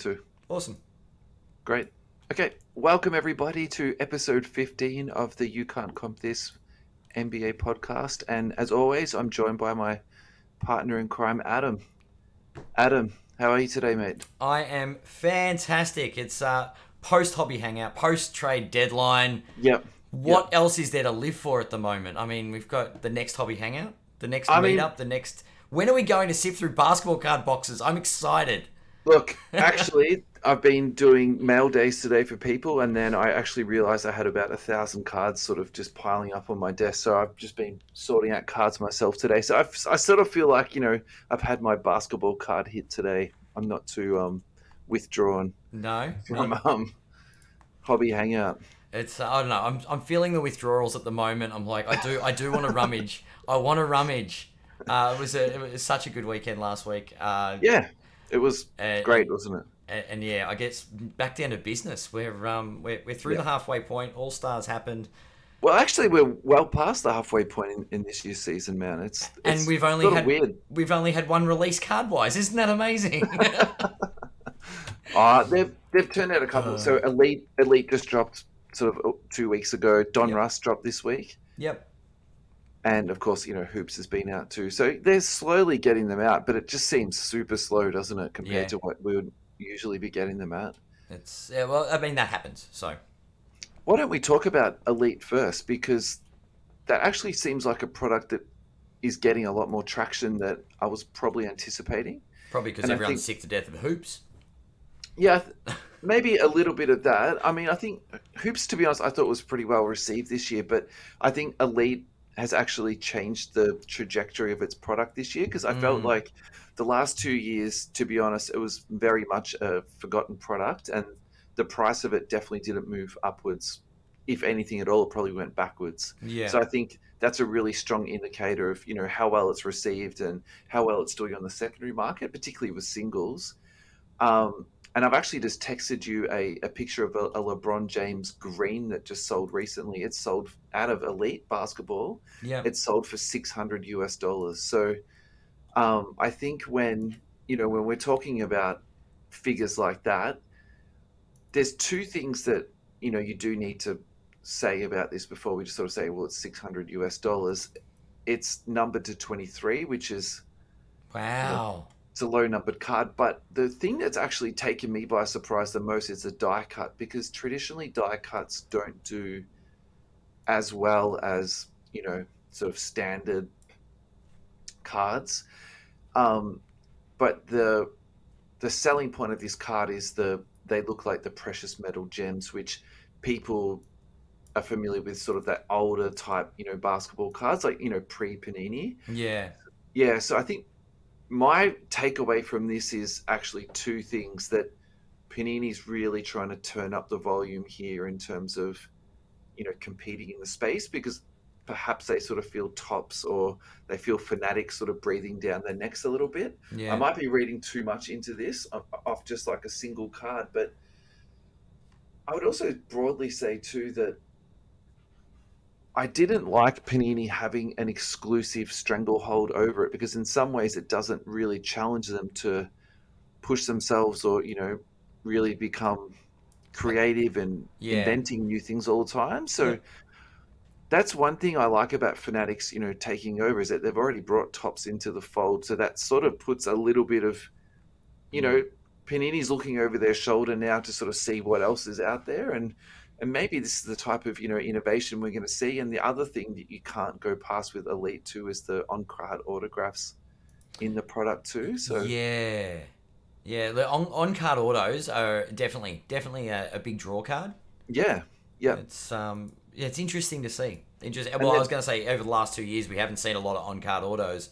Two. Awesome. Great. Okay, welcome everybody to episode 15 of the You Can't Comp This NBA podcast. And as always, I'm joined by my partner in crime, Adam. Adam, how are you today, mate? I am fantastic. It's post hobby hangout, post trade deadline. Yep, What yep. else is there to live for at the moment? I mean, we've got the next hobby hangout, the next I mean, meetup, the next. When are we going to sift through basketball card boxes? I'm excited. look, actually, I've been doing mail days today for people, and then I actually realized I had about 1,000 cards sort of just piling up on my desk. So I've just been sorting out cards myself today. So I sort of feel like, I've had my basketball card hit today. I'm not too withdrawn No, from not. hobby hangout. It's I don't know. I'm feeling the withdrawals at the moment. I'm like I do want to rummage. I want to rummage. It was such a good weekend last week. Yeah, it was And, great, wasn't it? and yeah, I guess back down to business. We're through Yeah. the halfway point. All stars happened, Well, actually, we're well past the halfway point in this year's season, man. and It's sort of weird. we've only had one release card wise. Isn't that amazing? They've turned out a couple. So Elite just dropped sort of 2 weeks ago. Don Yep. Russ dropped this week, Yep. and of course, Hoops has been out too. So they're slowly getting them out, but it just seems super slow, doesn't it, compared Yeah. to what we would usually be getting them at? It's yeah. Well, I mean that happens. So Why don't we talk about Elite first? Because that actually seems like a product that is getting a lot more traction that I was probably anticipating. probably because And I everyone's think, sick to death of hoops. yeah, maybe a little bit of that. I mean, I think Hoops, to be honest, I thought was pretty well received this year, but I think Elite has actually changed the trajectory of its product this year because I felt Mm, like the last 2 years, to be honest, it was very much a forgotten product, and the price of it definitely didn't move upwards. If anything at all, it probably went backwards. yeah. So I think that's a really strong indicator of how well it's received and how well it's doing on the secondary market, particularly with singles. And I've actually just texted you a picture of a LeBron James green that just sold recently. It's sold out of Elite Basketball. Yep. It's sold for $600. So I think when we're talking about figures like that, there's two things that you do need to say about this before we just sort of say, well, it's $600. It's numbered to 23, which is you know Wow. it's a low numbered card. But the thing that's actually taken me by surprise the most is the die cut, because traditionally die cuts don't do as well as sort of standard cards. Um, but the selling point of this card is they look like the precious metal gems, which people are familiar with, sort of that older type basketball cards, like pre Panini. Yeah. Yeah, so I think my takeaway from this is actually two things: that Panini's really trying to turn up the volume here in terms of competing in the space, because perhaps they sort of feel tops, or they feel fanatics sort of breathing down their necks a little bit. I Yeah. might be reading too much into this off just like a single card, but I would also broadly say too that I didn't like Panini having an exclusive stranglehold over it, because in some ways it doesn't really challenge them to push themselves, or really become creative and Yeah. inventing new things all the time. So Yep. that's one thing I like about Fanatics, taking over, is that they've already brought tops into the fold. So that sort of puts a little bit of, you Mm. know, Panini's looking over their shoulder now to sort of see what else is out there, and maybe this is the type of innovation we're going to see. And the other thing that you can't go past with Elite too is the on-card autographs in the product too. So Yeah. Yeah. The on card autos are definitely a big draw card. yeah, yeah, Yeah, it's interesting to see. Interesting. and Well, I then was going to say over the last 2 years we haven't seen a lot of on card autos.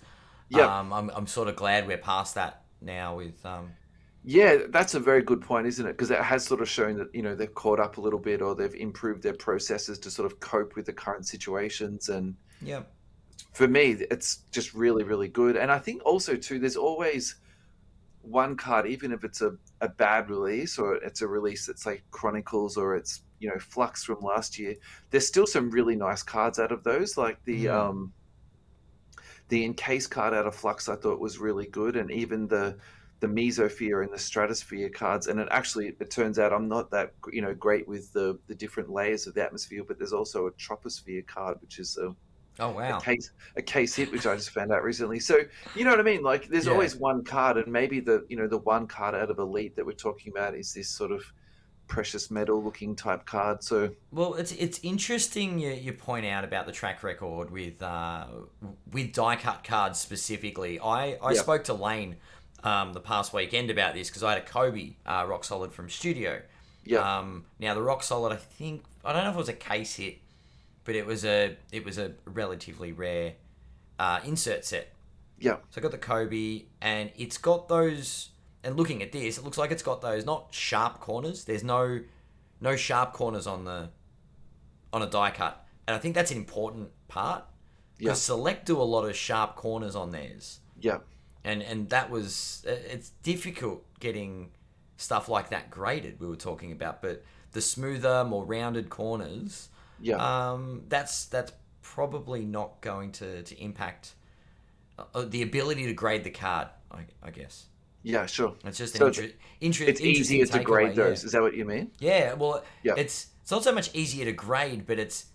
yeah, I'm sort of glad we're past that now with yeah, that's a very good point, isn't it? Because it has sort of shown that they've caught up a little bit, or they've improved their processes to sort of cope with the current situations. And yeah. for me, it's just really, really good. And I think also too, there's always one card, even if it's a bad release, or it's a release that's like Chronicles, or it's Flux from last year. There's still some really nice cards out of those, like Mm. the encased card out of Flux. I thought was really good, and even the the mesosphere and the stratosphere cards, and it turns out I'm not that great with the different layers of the atmosphere, but there's also a troposphere card, which is Oh a wow. case hit, which I just found out recently. So you know what I mean? Like there's Yeah. always one card, and maybe the one card out of Elite that we're talking about is this sort of precious metal looking type card. So Well, it's interesting you point out about the track record with die cut cards specifically. I yeah, spoke to Lane the past weekend about this because I had a Kobe Rock Solid from Studio. yeah, Now the Rock Solid, I don't know if it was a case hit, but it was a relatively rare insert set. yeah, So I got the Kobe, and it's got those. And looking at this, it looks like it's got those not sharp corners. There's no sharp corners on a die cut, and I think that's an important part yeah, because Select do a lot of sharp corners on theirs, yeah, and that was it's difficult getting stuff like that graded. We were talking about, but the smoother, more rounded corners, yeah, that's probably not going to impact the ability to grade the card. I guess yeah. Sure. it's just an So it's interesting easier to grade takeaway. Yeah. those. Is that what you mean? Yeah, well, Yeah, it's not so much easier to grade, but it's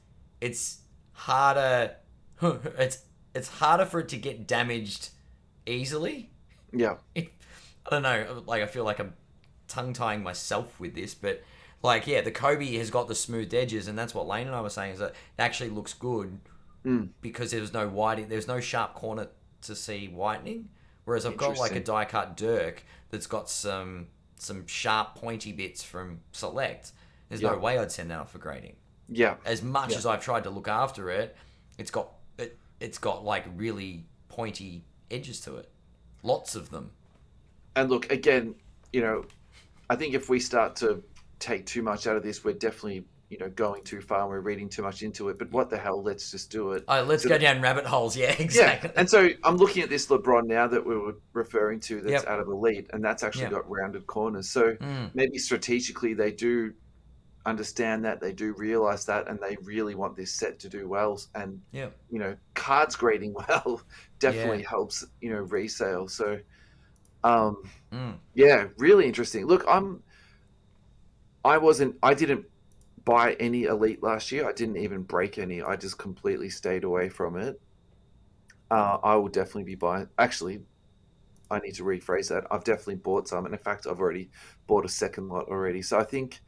harder. It's harder for it to get damaged easily. yeah, I don't know. Like I feel like I'm tongue tying myself with this, but like yeah, the Kobe has got the smooth edges, and that's what Lane and I were saying is that it actually looks good mm, because there's no sharp corner to see whitening. Whereas I've got like a interesting. die cut Dirk that's got some sharp pointy bits from Select. There's Yeah, no way I'd send that off for grading. yeah, As much yeah. as I've tried to look after it, it's got like really pointy edges to it. Lots of them. And look again, you know, I think if we start to take too much out of this, we're definitely going too far and we're reading too much into it. But what the hell? Let's just do it. Oh, let's So go down rabbit holes. Yeah, yeah, exactly. and so I'm looking at this LeBron now that we were referring to that's Yep. out of Elite, and that's actually Yep. got rounded corners. So Mm. maybe strategically they do understand that, they do realize that, and they really want this set to do well. And Yep. cards grading well Yeah. definitely helps resale. So um, Mm. yeah, really interesting. Look, I didn't buy any Elite last year. I didn't even break any. I just completely stayed away from it. I will definitely be buying. Actually, I need to rephrase that. I've definitely bought some, and in fact, I've already bought a second lot already. So I think,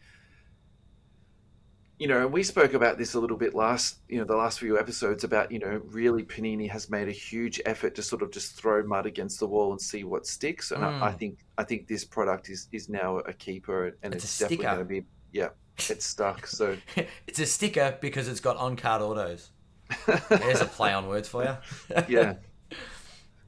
and we spoke about this a little bit the last few episodes about, really Panini has made a huge effort to sort of just throw mud against the wall and see what sticks. And Mm. I think this product is now a keeper, and It's a it's definitely going sticker. to be, yeah, it's stuck. So It's a sticker because it's got on card autos. There's a play on words for you. yeah.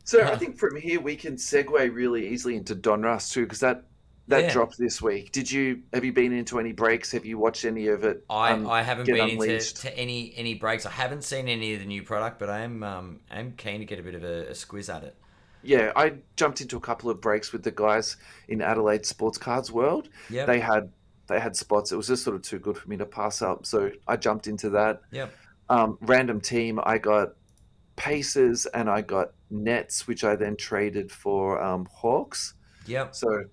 So I think from here we can segue really easily into Donruss too, because that Yeah. dropped this week. Have you been into any breaks? Have you watched any of it I haven't get been into unleashed? any breaks. I haven't seen any of the new product, but I'm keen to get a bit of a squiz at it. Yeah, I jumped into a couple of breaks with the guys in Adelaide Sports Cards World. Yep. They had they had spots. It was just sort of too good for me to pass up, so I jumped into that. Yep. Random team, I got Pacers and I got Nets, which I then traded for Hawks. Yep. So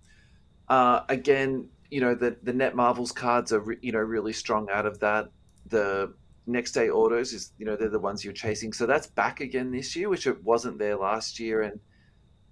again, the Net Marvels cards are really strong out of that. The next day autos is they're the ones you're chasing, so that's back again this year, which it wasn't there last year, and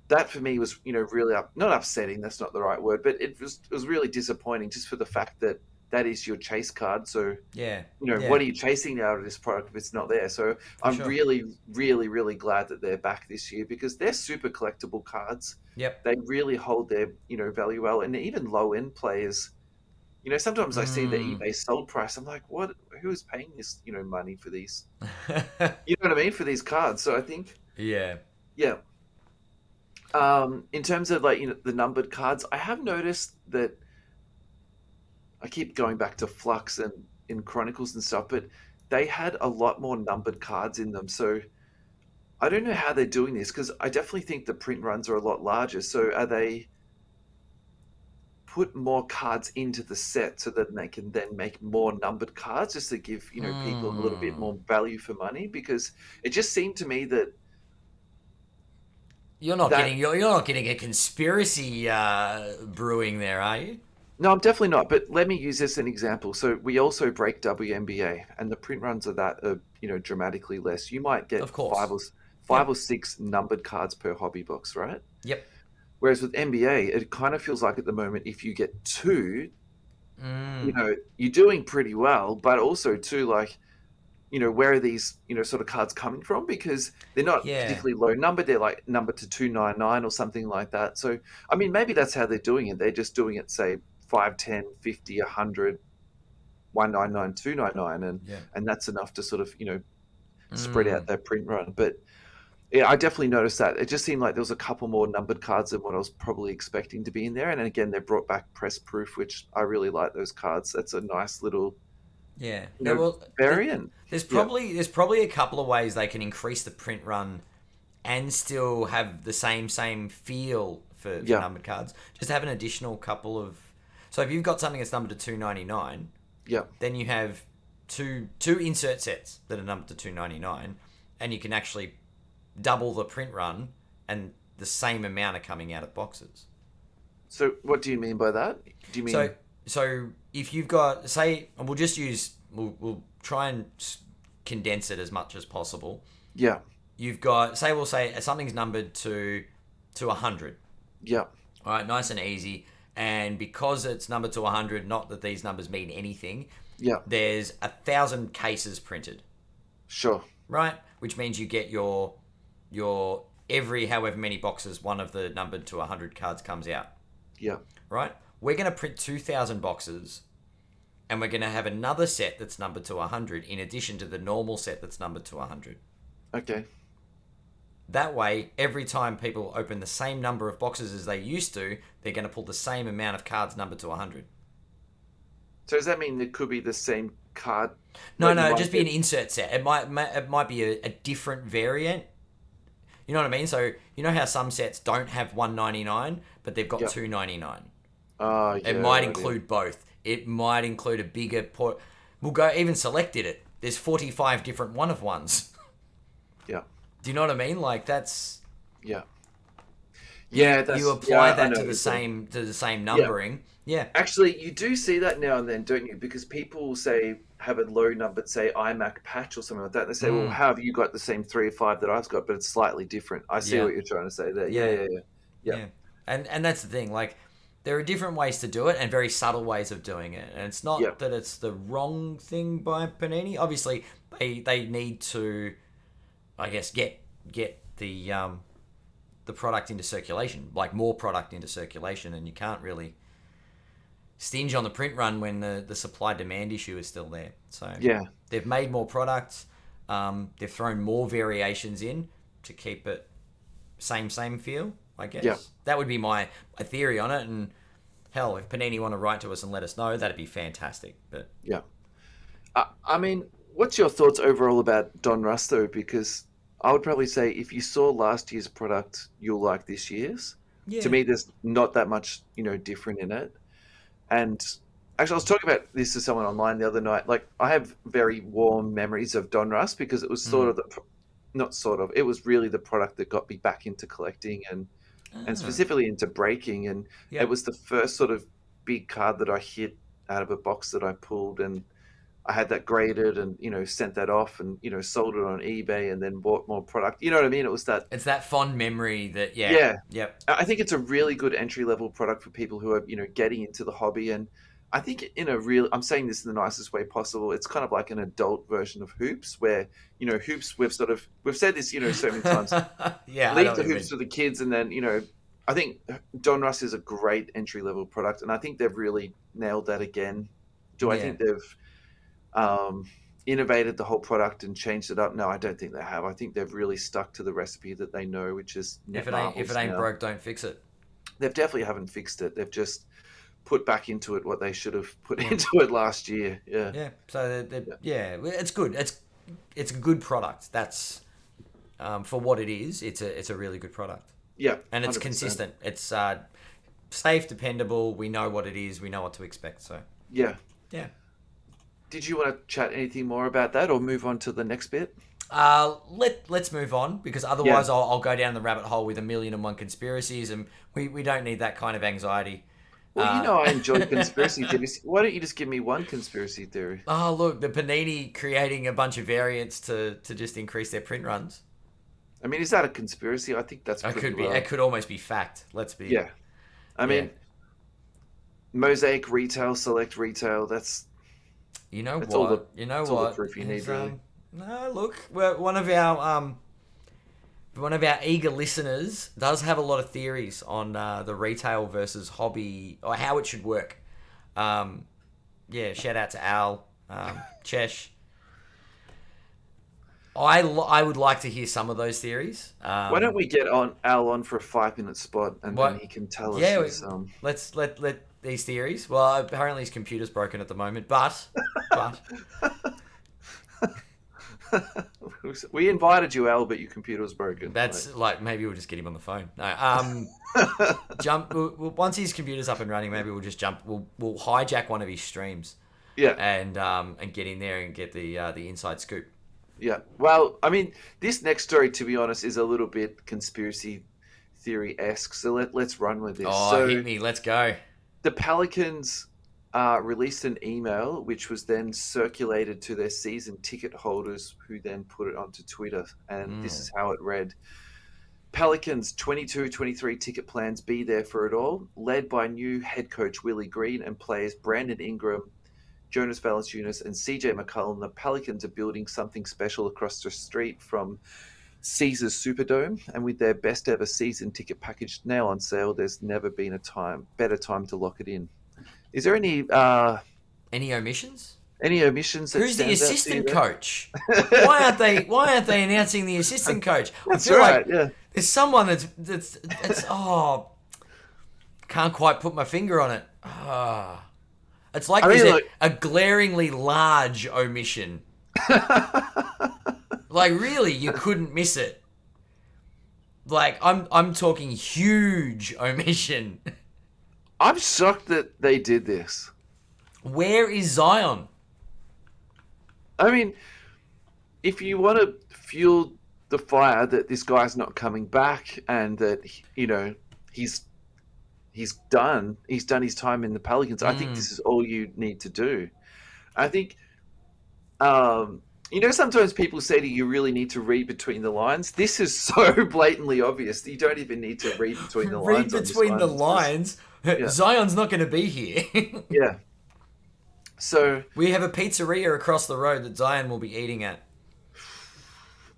that for me was really not upsetting. That's not the right word, but it was really disappointing just for the fact that that is your chase card. So Yeah. what Yeah. are you chasing out of this product if it's not there? So For I'm sure. really, really, really glad that they're back this year because they're super collectible cards. Yep. They really hold their value well, and even low end players. Sometimes I see the Mm. eBay sold price. I'm like, what? Who is paying this money for these? You know what I mean, for these cards. So I think, Yeah. yeah. In terms of like the numbered cards, I have noticed that I keep going back to Flux and in Chronicles and stuff, but they had a lot more numbered cards in them. So I don't know how they're doing this because I definitely think the print runs are a lot larger. So are they put more cards into the set so that they can then make more numbered cards just to give people a little bit Hmm. more value for money? Because it just seemed to me that that you're not getting a conspiracy brewing there, are you? no, I'm definitely not. But let me use this as an example. So we also break WNBA, and the print runs of that are dramatically less. You might get Of course. five Yep. or six numbered cards per hobby box, right? Yep. Whereas with NBA, it kind of feels like at the moment, if you get two, Mm. you're doing pretty well. But also too, like where are these sort of cards coming from? Because they're not Yeah. particularly low number. They're like number to 299 or something like that. So I mean, maybe that's how they're doing it. They're just doing it, say 5, 10, 50, 100, 199, 299, Yeah. and that's enough to sort of spread out Mm. their print run. But yeah, I definitely noticed that. It just seemed like there was a couple more numbered cards than what I was probably expecting to be in there. And then again, they brought back press proof, which I really like those cards. That's a nice little Yeah. you There know well, variant. Yeah, there's probably a couple of ways they can increase the print run and still have the same feel for yeah, numbered cards. Just have an additional couple of. So if you've got something that's numbered to 299, yeah, then you have two insert sets that are numbered to 299, and you can actually double the print run, and the same amount are coming out of boxes. So what do you mean by that? Do you So mean so if you've got, say, and we'll try and condense it as much as possible. yeah, You've got, say, we'll say something's numbered to 100. yeah, All right, nice and easy. And because it's numbered to 100, not that these numbers mean anything, yeah, there's 1,000 cases printed, sure, right? Which means you get your every however many boxes one of the numbered to 100 cards comes out, yeah, right? We're going to print 2,000 boxes, and we're going to have another set that's numbered to 100 in addition to the normal set that's numbered to 100. okay. That way, every time people open the same number of boxes as they used to, they're going to pull the same amount of cards numbered to 100. So does that mean it could be the same card? No, Like you no, might just be an get, insert set. It might be a different variant. You know what I mean? So you know how some sets don't have 199, but they've got yeah. 299. Oh, It yeah, might right, yeah, include both. It might include a bigger port. We'll go even selected it. There's 45 different one of ones. yeah, Do you know what I mean? Like that's yeah, you yeah. you That's apply yeah. I that know to what the you're saying. same Yeah. numbering. Yeah. Actually, you do see that now and then, don't you? Because people will say have a low numbered, say iMac patch or something like that. They say, "Well, Mm, how have you got the same 3 or 5 that I've got, but it's slightly different?" I see yeah. what you're trying to say there. Yeah, Yeah. yeah, yeah, yeah, Yeah. And that's the thing. Like there are different ways to do it and very subtle ways of doing it. And it's yeah, not that it's the wrong thing by Panini. Obviously, they need to, I guess, get the product into circulation, like more product into circulation, and you can't really stinge on the print run when the supply demand issue is still there. So yeah, they've made more products. They've thrown more variations in to keep it same feel. I yeah, guess that would be my theory on it. And hell, if Panini want to write to us and let us know, that'd be fantastic. But yeah. I mean, what's your thoughts overall about Don Russ though? Because I would probably say if you saw last year's product, you'll like this year's. To yeah, me, there's not that much, different in it. And actually, I was talking about this to someone online the other night. Like, I have very warm memories of Don Russ because it was sort mm. of not sort of, it was really the product that got me back into collecting and Ah, specifically into breaking. And it yep. was the first sort of big card that I hit out of a box that I pulled. And I had that graded and, sent that off and, sold it on eBay and then bought more product. You know what I mean? It was that, It's that fond memory that yeah, yeah. yep, I think it's a really good entry level product for people who are, getting into the hobby. And I think I'm saying this in the nicest way possible. It's kind of like an adult version of hoops where, hoops, we've said this, so many times, yeah. I know leave the what you hoops mean. for the kids. And then, I think Don Russ is a great entry level product. And I think they've really nailed that again. Do I Yeah. think they've, um, innovated the whole product and changed it up? No, I don't think they have. I think they've really stuck to the recipe that they know, which is If net it marbles ain't now. broke, don't fix it. They've definitely haven't fixed it. They've just put back into it what they should have put Yeah. into it last year. Yeah, Yeah. So yeah, yeah, it's good. It's a good product. That's for what it is. It's a really good product, yeah, and it's 100%. consistent. It's safe, dependable. We know what it is. We know what to expect. So Yeah. yeah. Did you want to chat anything more about that or move on to the next bit? Let's move on because Yeah. otherwise I'll go down the rabbit hole with a million and one conspiracies, and we don't need that kind of anxiety. Well, Uh, I enjoy conspiracy theories. Why don't you just give me one conspiracy theory? oh look, the Panini creating a bunch of variants to just increase their print runs. I mean, is that a conspiracy? I think that's It pretty could be. well. It could almost be fact. Let's be. Yeah. I Yeah. mean, Mosaic retail, select retail. You know That's all the what? You know that's all the what? proof you need, Is really. no look. One of our eager listeners does have a lot of theories on the retail versus hobby or how it should work. Um, yeah, shout out to Al, Chesh. I would like to hear some of those theories. Why don't we get on Al on for a 5 minute spot, and then What? he can tell us Yeah, his let these theories. Well, apparently his computer's broken at the moment, but We invited you, Al, but your computer was broken. that's like maybe we'll just get him on the phone. No, jump once his computer's up and running. Maybe we'll just jump. We'll hijack one of his streams Yeah, and get in there and get the inside scoop. yeah. Well, I mean, this next story, to be honest, is a little bit conspiracy theory esque. So let's run with this. Oh, So hit me! Let's go. the Pelicans released an email, which was then circulated to their season ticket holders, who then put it onto Twitter. And this Mm. is how it read: Pelicans 22-23 ticket plans, be there for it all. Led by new head coach Willie Green and players Brandon Ingram, Jonas Valanciunas, and CJ McCollum, the Pelicans are building something special across the street from Caesars Superdome, and with their best ever season ticket package now on sale, there's never been a better time to lock it in. Is there Any omissions? any omissions that Who's the stands out to you assistant there? coach? Why aren't they announcing the assistant coach? I That's feel right. like Yeah. there's someone that's can't quite put my finger on it. It's like I there's mean, look. a glaringly large omission. Like really, you couldn't miss it. Like I'm talking huge omission. I'm shocked that they did this. Where is Zion? I mean, if you want to fuel the fire that this guy's not coming back and that he's he's done his time in the Pelicans, I think Mm. this is all you need to do. I think sometimes people say to you, you really need to read between the lines. This is so blatantly obvious that you don't even need to read between the Read lines on this between one. the It's just- lines. yeah, Zion's not going to be here. yeah. So We have a pizzeria across the road that Zion will be eating at.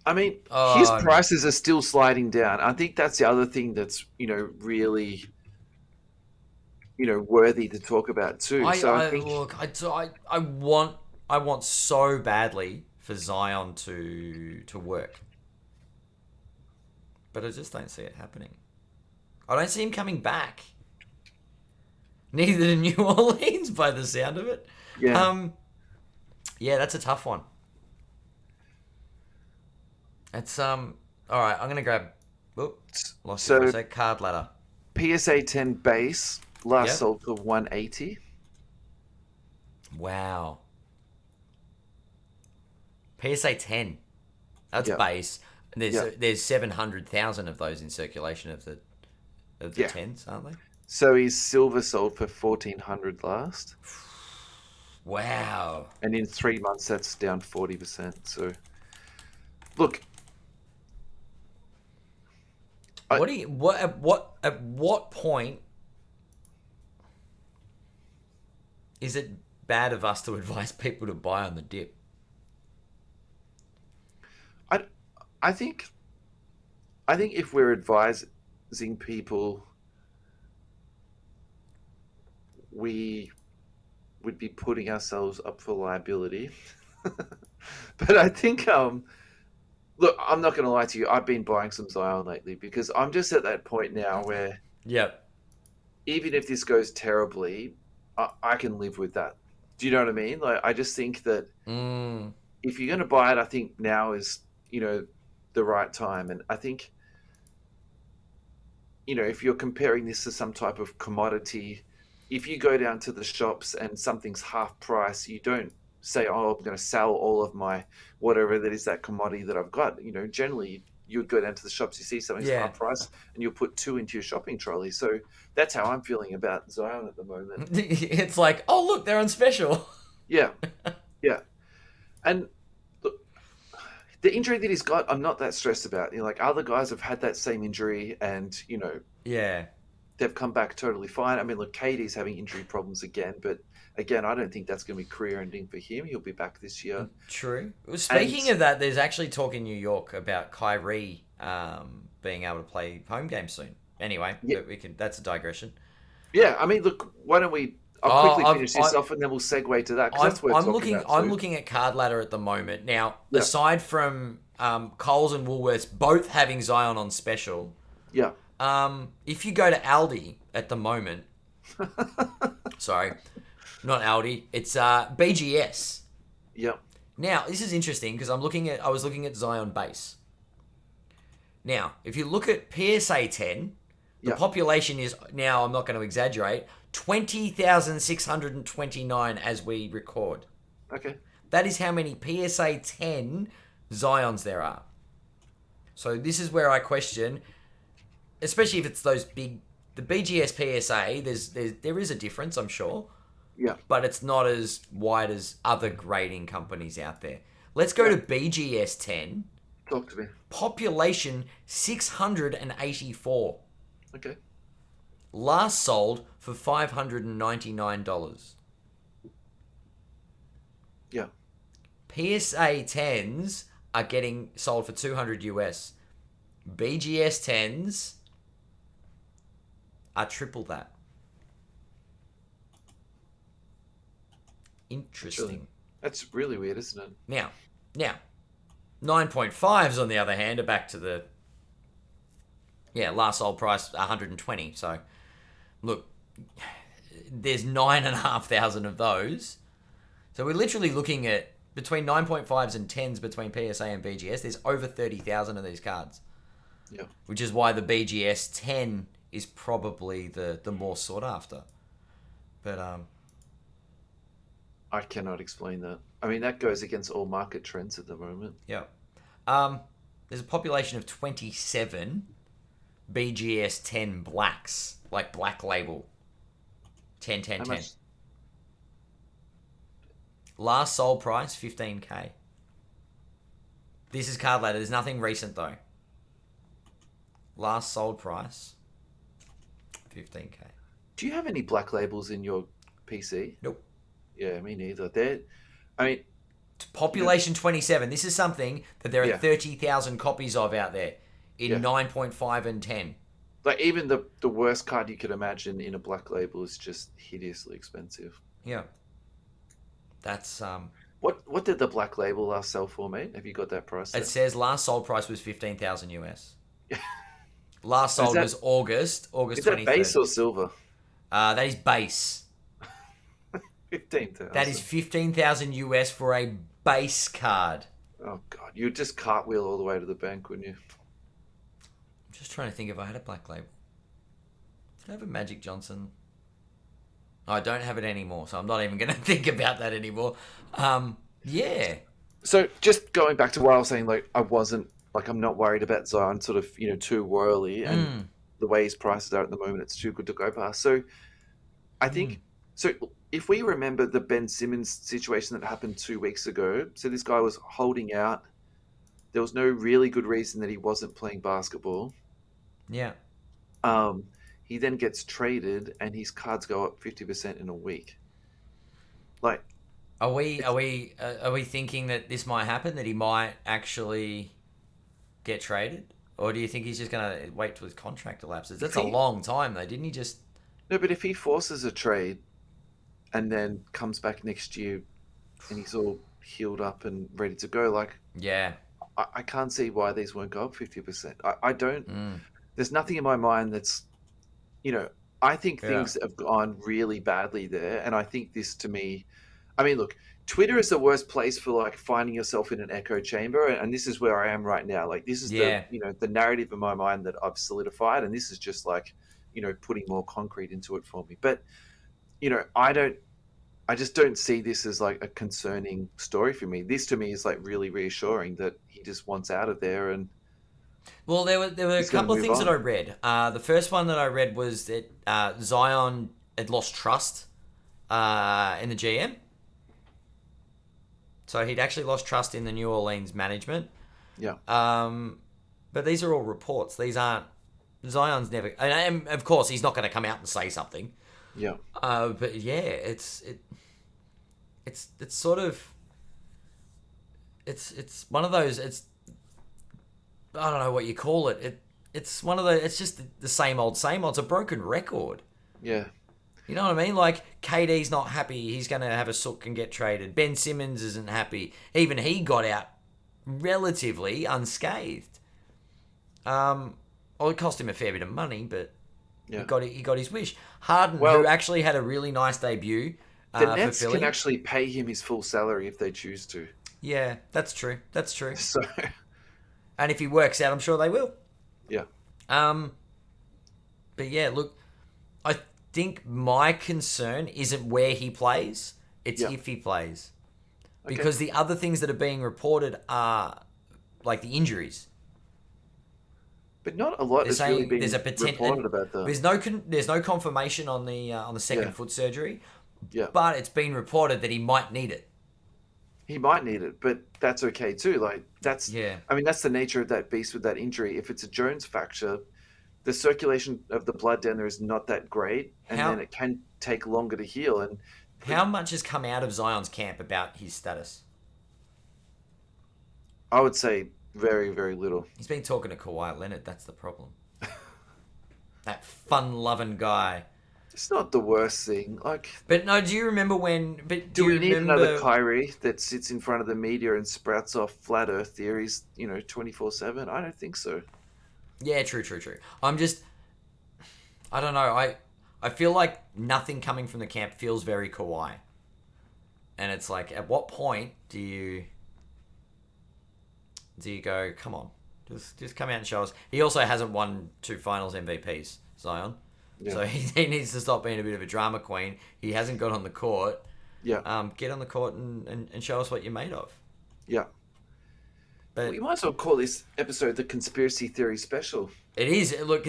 I mean, his Oh, prices are still sliding down. I think that's the other thing that's really worthy to talk about too. So I think look, I want so badly for Zion to work, but I just don't see it happening. I don't see him coming back. Neither do New Orleans, by the sound of it. yeah, Yeah, that's a tough one. It's all right. I'm gonna grab. Oops, lost it for a so sec. Card ladder. PSA 10 base last Yep. sold for 180. Wow. PSA 10. That's Yeah, base. yeah, There's 700,000 of those in circulation of the yeah. 10s, aren't they? So his silver sold for 1,400 last, Wow. and in 3 months that's down 40%. So look, I, At what point is it bad of us to advise people to buy on the dip? I, I think if we're advising people, we would be putting ourselves up for liability. But I think, look, I'm not going to lie to you. I've been buying some Zion lately because I'm just at that point now where Yep. even if this goes terribly, I can live with that. Do you know what I mean? Like, I just think that Mm. if you're going to buy it, I think now is, the right time. And I think, if you're comparing this to some type of commodity, if you go down to the shops and something's half price, you don't say, oh, I'm going to sell all of my whatever that is that commodity that I've got. Generally you would go down to the shops, you see something's Yeah. half price, and you'll put two into your shopping trolley. So that's how I'm feeling about Zion at the moment. It's like, oh look, they're on special. Yeah, yeah, and look, the injury that he's got, I'm not that stressed about. Like other guys have had that same injury, and Yeah. they've come back totally fine. I mean, look, KD's having injury problems again, but again, I don't think that's going to be career ending for him. He'll be back this year. True. Well, And speaking of that, there's actually talk in New York about Kyrie being able to play home games soon. Anyway, yeah, but we can. That's a digression. yeah, I mean, look, why don't we? I'll Oh, quickly finish this off, and then we'll segue to that because that's worth I'm talking looking. about I'm too. looking at Card Ladder at the moment now. Yeah, Aside from Coles and Woolworths both having Zion on special, yeah, if you go to Aldi at the moment, sorry, not Aldi, it's BGS. yeah, Now this is interesting because I was looking at Zion base. Now, if you look at PSA 10, the yeah. population is now, I'm not going to exaggerate, 20,629 as we record. Okay, That is how many PSA 10 Zions there are. So this is where I question, especially if it's those big, the BGS PSA, there is a difference, I'm sure, yeah, but it's not as wide as other grading companies out there. Let's go to BGS 10. talk to me. Population 684. Okay, Last sold for $599. yeah, PSA 10s are getting sold for 200 US. BGS 10s are triple that. Interesting. that's really weird, isn't it? Now, 9.5s on the other hand are back to the last sold price 120. So look, there's 9,500 of those. So we're literally looking at between 9.5s and 10s between PSA and BGS. There's over 30,000 of these cards. Yeah, Which is why the BGS 10 is probably the more sought after. But I cannot explain that. I mean, that goes against all market trends at the moment. yeah. There's a population of 27 BGS 10 blacks, like black label. 10, 10, How 10. much? Last sold price, 15K. This is card ladder. There's nothing recent though. Last sold price, 15K. Do you have any black labels in your PC? Nope. Yeah, me neither. I mean, Population 27. This is something that there are yeah, 30,000 copies of out there in yeah. 9.5 and 10. Like even the worst card you could imagine in a black label is just hideously expensive. Yeah. That's What did the black label last sell for, mate? Have you got that price? it There? says last sold price was 15,000 US. Last Is sold that was August is that 23rd. base or silver? That is base. 15,000. That is 15,000 US for a base card. Oh god, you'd just cartwheel all the way to the bank, wouldn't you? I'm just trying to think if I had a black label. Did I have a Magic Johnson? I don't have it anymore, so I'm not even going to think about that anymore. Yeah. So just going back to what I was saying, like I'm not worried about Zion sort of too royally, and the way his prices are at the moment, it's too good to go past. So I think so. If we remember the Ben Simmons situation that happened 2 weeks ago, so this guy was holding out. There was no really good reason that he wasn't playing basketball. Yeah. He then gets traded, and his cards go up 50% in a week. Like, Are we thinking that this might happen? That he might actually get traded, or do you think he's just gonna wait till his contract elapses? That's a long time, though. Didn't he just? no, but if he forces a trade, and then comes back next year, and he's all healed up and ready to go, like, Yeah. I can't see why these won't go up 50%. I don't. There's nothing in my mind that's, I think things have gone really badly there, and I think this to me. I mean, look, Twitter is the worst place for like finding yourself in an echo chamber, and this is where I am right now. Like this is the narrative in my mind that I've solidified, and this is just like, putting more concrete into it for me. But I don't. I just don't see this as like a concerning story for me. This to me is like really reassuring that he just wants out of there and Well, there were a he's going to couple of move things that I on. read. The first one that I read was that Zion had lost trust in the GM, so he'd actually lost trust in the New Orleans management. Yeah, Um, but these are all reports. These aren't Zion's never, and of course he's not going to come out and say something. yeah. But yeah, it's sort of it's one of those. It's I don't know what you call it. It's one of the. It's just the same old, same old. It's a broken record. Yeah. You know what I mean? Like KD's not happy. He's going to have a sook and get traded. Ben Simmons isn't happy. Even he got out relatively unscathed. Well, it cost him a fair bit of money, but Yeah. he got his wish. Harden, who Well, actually had a really nice debut the for Nets can Philly. actually pay him his full salary if they choose to. Yeah, that's true. That's true. So, And if he works out, I'm sure they will. yeah. Um, but yeah, look, I think my concern isn't where he plays; it's Yeah. if he plays, Okay. because the other things that are being reported are like the injuries. But not a lot They're has really saying there's been a potential, and reported about that. there's no confirmation on the second Yeah. foot surgery, Yeah. but it's been reported that he might need it. He might need it, but that's okay too. Like Yeah. I mean, that's the nature of that beast with that injury. If it's a Jones fracture, the circulation of the blood down there is not that great, and then How it can take longer to heal. And like, how much has come out of Zion's camp about his status? I would say very, very little. He's been talking to Kawhi Leonard. That's the problem. That fun-loving guy. It's not the worst thing. Like, But no, do you remember when? But do do you we need another remember? Kyrie that sits in front of the media and sprouts off flat Earth theories, 24/7? I don't think so. Yeah, true, true, true. I don't know. I feel like nothing coming from the camp feels very Kawhi, and it's like, at what point do you go? Come on, just come out and show us. He also hasn't won 2 Finals MVPs, Zion. Yeah, So he needs to stop being a bit of a drama queen. He hasn't got on the court. yeah, Get on the court and show us what you're made of. yeah. We But might as well call this episode the conspiracy theory special. it is look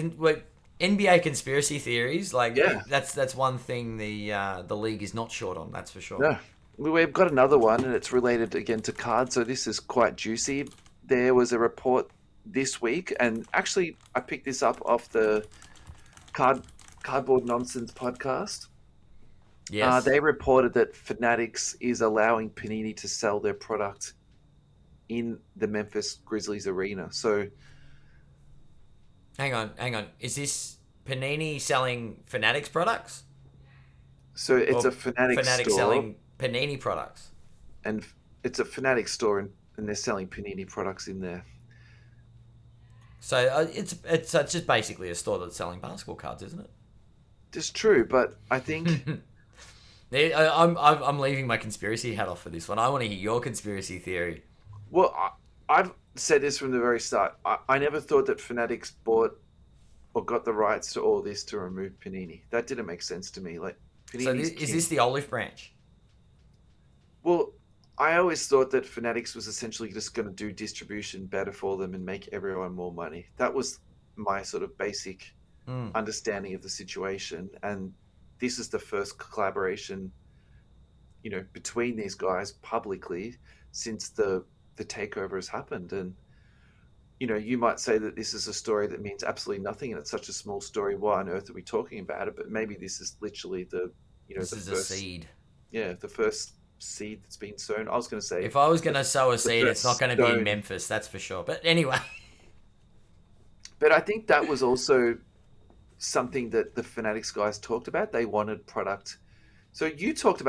NBA conspiracy theories. Like Yeah. that's one thing the league is not short on. That's for sure. No, we've got another one, and it's related again to cards. So this is quite juicy. There was a report this week, and actually, I picked this up off the Cardboard Nonsense podcast. Yes. They reported that Fanatics is allowing Panini to sell their product in the Memphis Grizzlies arena. So, Hang on. Is this Panini selling Fanatics products? it's Or a Fanatics Fanatics store, selling Panini products? and it's a Fanatics store, and they're selling Panini products in there. So it's just basically a store that's selling basketball cards, isn't it? It's true, but I think I'm leaving my conspiracy hat off for this one. I want to hear your conspiracy theory. Well, I've said this from the very start. I never thought that Fanatics bought or got the rights to all this to remove Panini. That didn't make sense to me. Like So Panini's is king. this the olive branch? Well, I always thought that Fanatics was essentially just going to do distribution better for them and make everyone more money. That was my sort of basic Mm. understanding of the situation. And this is the first collaboration, between these guys publicly since the takeover has happened. And you might say that this is a story that means absolutely nothing, and it's such a small story. Why on earth are we talking about it? But maybe this is literally This the is a first, seed. yeah, the first seed that's been sown. I was going to say If I was going to sow a the seed, it's not first going to be in stone. Memphis, that's for sure. But anyway, But I think that was also something that the Fanatics guys talked about. They wanted product. So you've spoken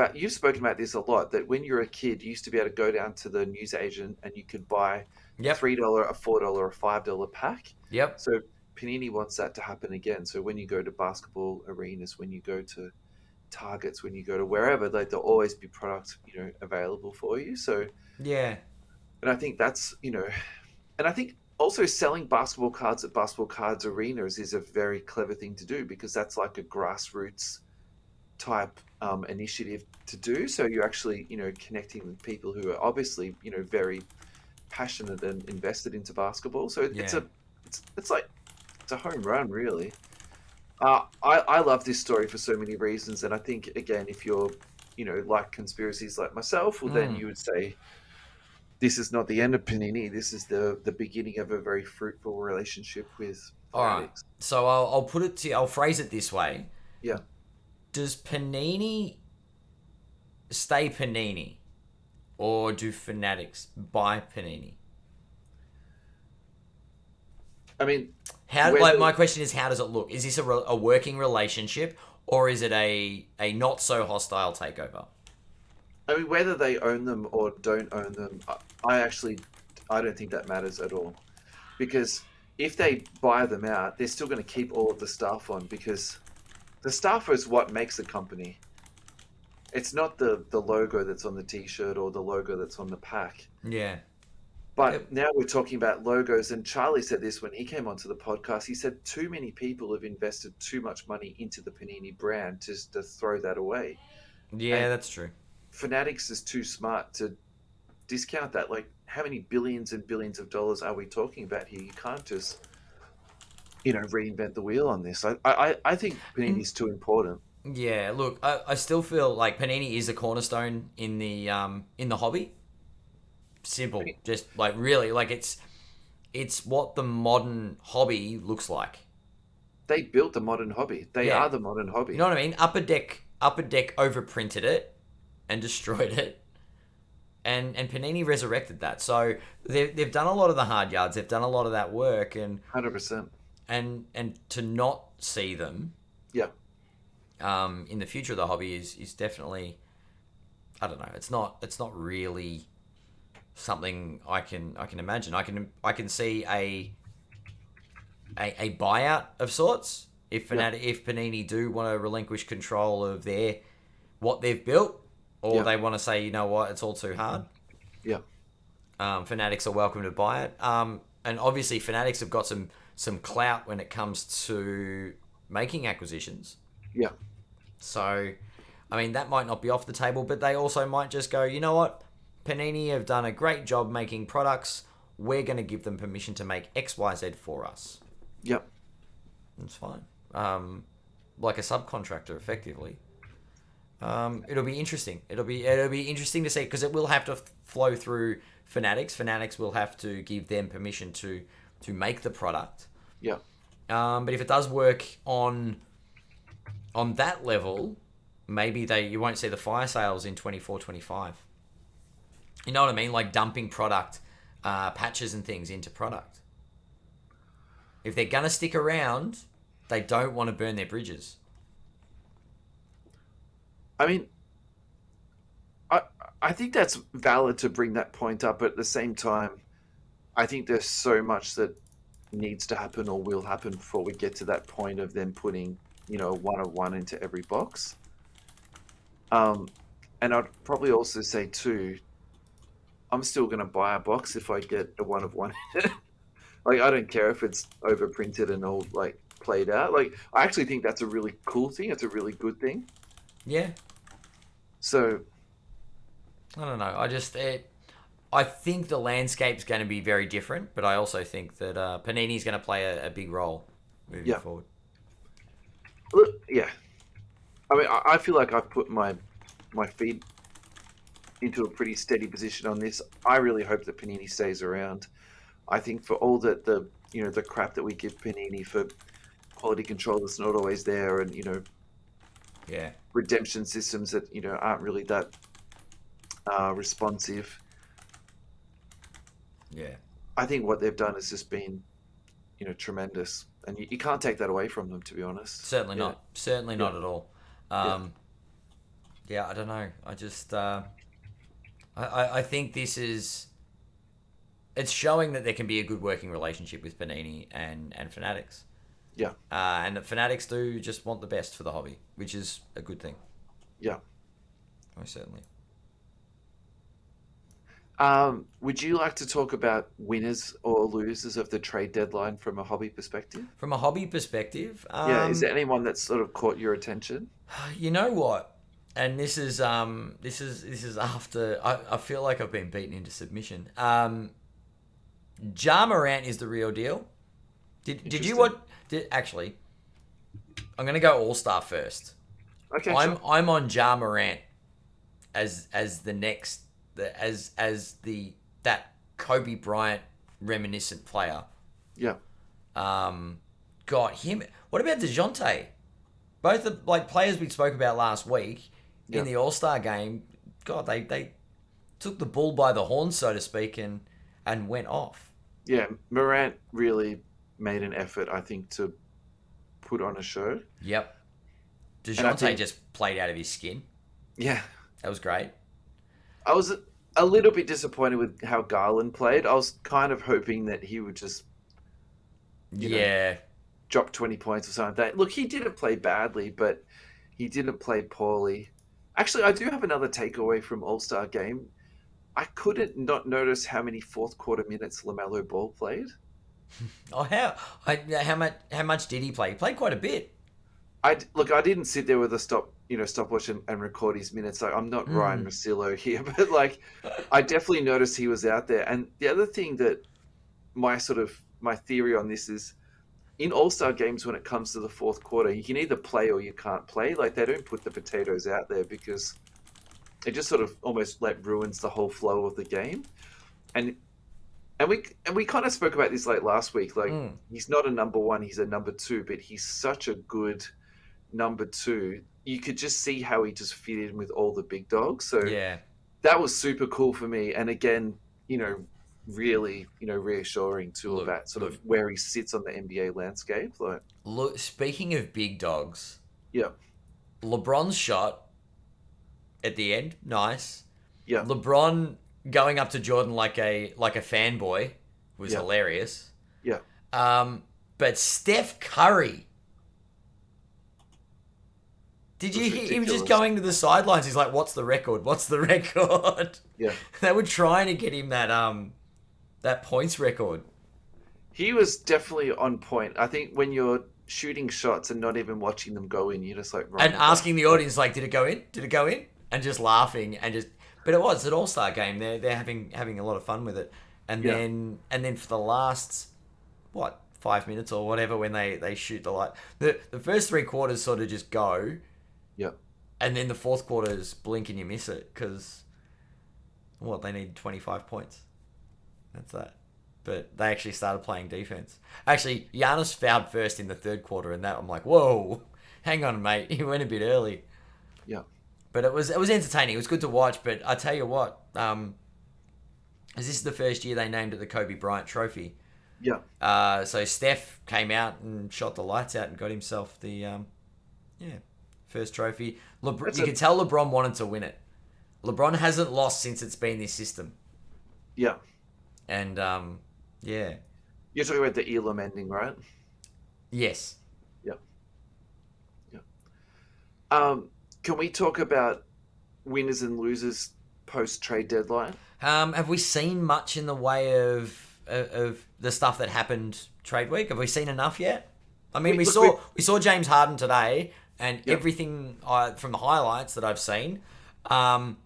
about this a lot, that when you're a kid, you used to be able to go down to the newsagent and you could buy yep, $3, a $4, a $5 pack. yep. So Panini wants that to happen again. So when you go to basketball arenas, when you go to Targets, when you go to wherever, like there'll always be product, available for you. So, Yeah. and I think that's, and I think also selling basketball cards at basketball cards arenas is a very clever thing to do, because that's like a grassroots type initiative to do. So you're actually, connecting with people who are obviously, very passionate and invested into basketball. So it's Yeah. a, it's like it's a home run, really. I love this story for so many reasons, and I think again, if you're, like conspiracies like myself, well, then Mm. you would say this is not the end of Panini. This is the beginning of a very fruitful relationship with All right. Fanatics. So I'll put it to you, I'll phrase it this way. Yeah, Does Panini stay Panini, or do Fanatics buy Panini? I mean, How, like, whether my question is, how does it look? Is this a working relationship, or is it a not so hostile takeover? whether they own them or don't own them, I actually I don't think that matters at all, because if they buy them out, they're still going to keep all of the staff on, because the staff is what makes a company. It's not the logo that's on the t-shirt or the logo that's on the pack. Yeah. But Yep. now we're talking about logos, and Charlie said this when he came onto the podcast. He said too many people have invested too much money into the Panini brand just to throw that away. Yeah, And that's true. Fanatics is too smart to discount that. Like, how many billions and billions of dollars are we talking about here? You can't just, reinvent the wheel on this. I think And Panini's too important. yeah, look, I still feel like Panini is a cornerstone in the hobby. Simple, just like really, like it's what the modern hobby looks like. They built the modern hobby. They Yeah, are the modern you know hobby. what I mean. Upper Deck overprinted it and destroyed it, and Panini resurrected that. So they've done a lot of the hard yards. They've done a lot of that work, 100%. and to not see them Yeah. in the future of the hobby is definitely, I don't know. It's not really something I can imagine. I can see a buyout of sorts if Yeah. If Panini do want to relinquish control of their what they've built, or Yeah. they want to say, you know what, it's all too hard. Yeah. Fanatics are welcome to buy it. And obviously Fanatics have got some clout when it comes to making acquisitions. Yeah. So, I mean, that might not be off the table, but they also might just go, you know what, Panini have done a great job making products. We're going to give them permission to make XYZ for us. Yeah. It's fine. Like a subcontractor, effectively. It'll be interesting. It'll be interesting to see, because it will have to flow through Fanatics. Fanatics will have to give them permission to make the product. Yeah. But if it does work on that level, maybe you won't see the fire sales in 24, 25. You know what I mean? Like dumping product, patches and things into product. If they're gonna stick around, they don't want to burn their bridges. I mean, I I think that's valid to bring that point up, but at the same time, I think there's so much that needs to happen or will happen before we get to that point of them putting, a one of one into every box. Um, and I'd probably also say too, I'm still going to buy a box if I get a one of one. Like, I don't care if it's overprinted and all like played out. Like, I actually think that's a really cool thing. It's a really good thing. Yeah, So I don't know. I think the landscape's going to be very different, but I also think that Panini's going to play a big role moving yeah, forward. look, yeah. I mean, I feel like I've put my feet into a pretty steady position on this. I really hope that Panini stays around. I think for all the crap that we give Panini for quality control that's not always there, and Yeah, redemption systems that aren't really that responsive. yeah. I think what they've done has just been tremendous, and you can't take that away from them, to be honest. Certainly Yeah, not. Certainly yeah, not at all. yeah, Yeah, I don't know. I think it's showing that there can be a good working relationship with Panini and Fanatics. yeah, And that Fanatics do just want the best for the hobby, which is a good thing. yeah. Most certainly. Would you like to talk about winners or losers of the trade deadline from a hobby perspective? From a hobby perspective, Yeah, is there anyone that's sort of caught your attention? You know what? And this is after I feel like I've been beaten into submission. Ja Morant is the real deal. Did you Interesting. what? Actually, I'm gonna go All Star first. Okay, I'm sure. I'm on Ja Morant as the next as the that Kobe Bryant reminiscent player. Yeah, Um, got him. What about Dejounte? Both the like players we spoke about last week in yeah, the All Star game. God, they took the bull by the horns, so to speak, and went off. yeah. Morant really made an effort, I think, to put on a show, Yep. and I Dejounte think, just played out of his skin. yeah, That was great. I was a little bit disappointed with how Garland played. I was kind of hoping that he would just, you know, Yeah. drop 20 points or something like that. Look, he didn't play badly, but he didn't play poorly. Actually, I do have another takeaway from All Star game. I couldn't not notice how many fourth quarter minutes LaMelo Ball played. Oh, how much did he play? He played quite a bit. Look, I didn't sit there with a stopwatch and record his minutes. Like, I'm not Ryan Mm. Russillo here, but like, I definitely noticed he was out there. And the other thing that my theory on this is in All Star games when it comes to the fourth quarter, you can either play or you can't play. Like they don't put the potatoes out there because it just sort of almost like ruins the whole flow of the game. And and we kind of spoke about this like last week. Like Mm. he's not a number one, he's a number two, but he's such a good number two. You could just see how he just fit in with all the big dogs. So Yeah. that was super cool for me. And again, really, reassuring too Look, about sort of look, where he sits on the NBA landscape. Like, look. Speaking of big dogs, yeah, LeBron's shot at the end, nice. yeah, LeBron going up to Jordan like a fanboy was yeah, hilarious. yeah. Um, but Steph Curry, did It you was hear? He was just ridiculous. going to the sidelines. He's like, "What's the record? What's the record?" Yeah. They were trying to get him that points record He was definitely on point. I think when you're shooting shots and not even watching them go in, you're just like and rolling your asking the eyes. audience like, "Did it go in? Did it go in?" And just laughing and just. But it was an All Star game. They're having a lot of fun with it. And Yeah, then for the last 5 minutes or whatever when they shoot the light, the first three quarters sort of just go, yeah. and then the fourth quarters blink and you miss it because they need 25 points. That's that. But they actually started playing defense. Actually, Giannis fouled first in the third quarter, and that I'm like, whoa, hang on, mate, he went a bit early. Yeah. But it was entertaining. It was good to watch. But I tell you what, as this is the first year they named it the Kobe Bryant Trophy. Yeah. So Steph came out and shot the lights out and got himself the first trophy. That's You a could tell LeBron wanted to win it. LeBron hasn't lost since it's been this system, yeah. and yeah, You're talking about the Elam ending, right? yes. Yeah. Yeah. Can we talk about winners and losers post trade deadline? Have we seen much in the way of the stuff that happened trade week? Have we seen enough yet? I mean, We we look. We saw we saw James Harden today, and yeah. everything from the highlights that I've seen, um,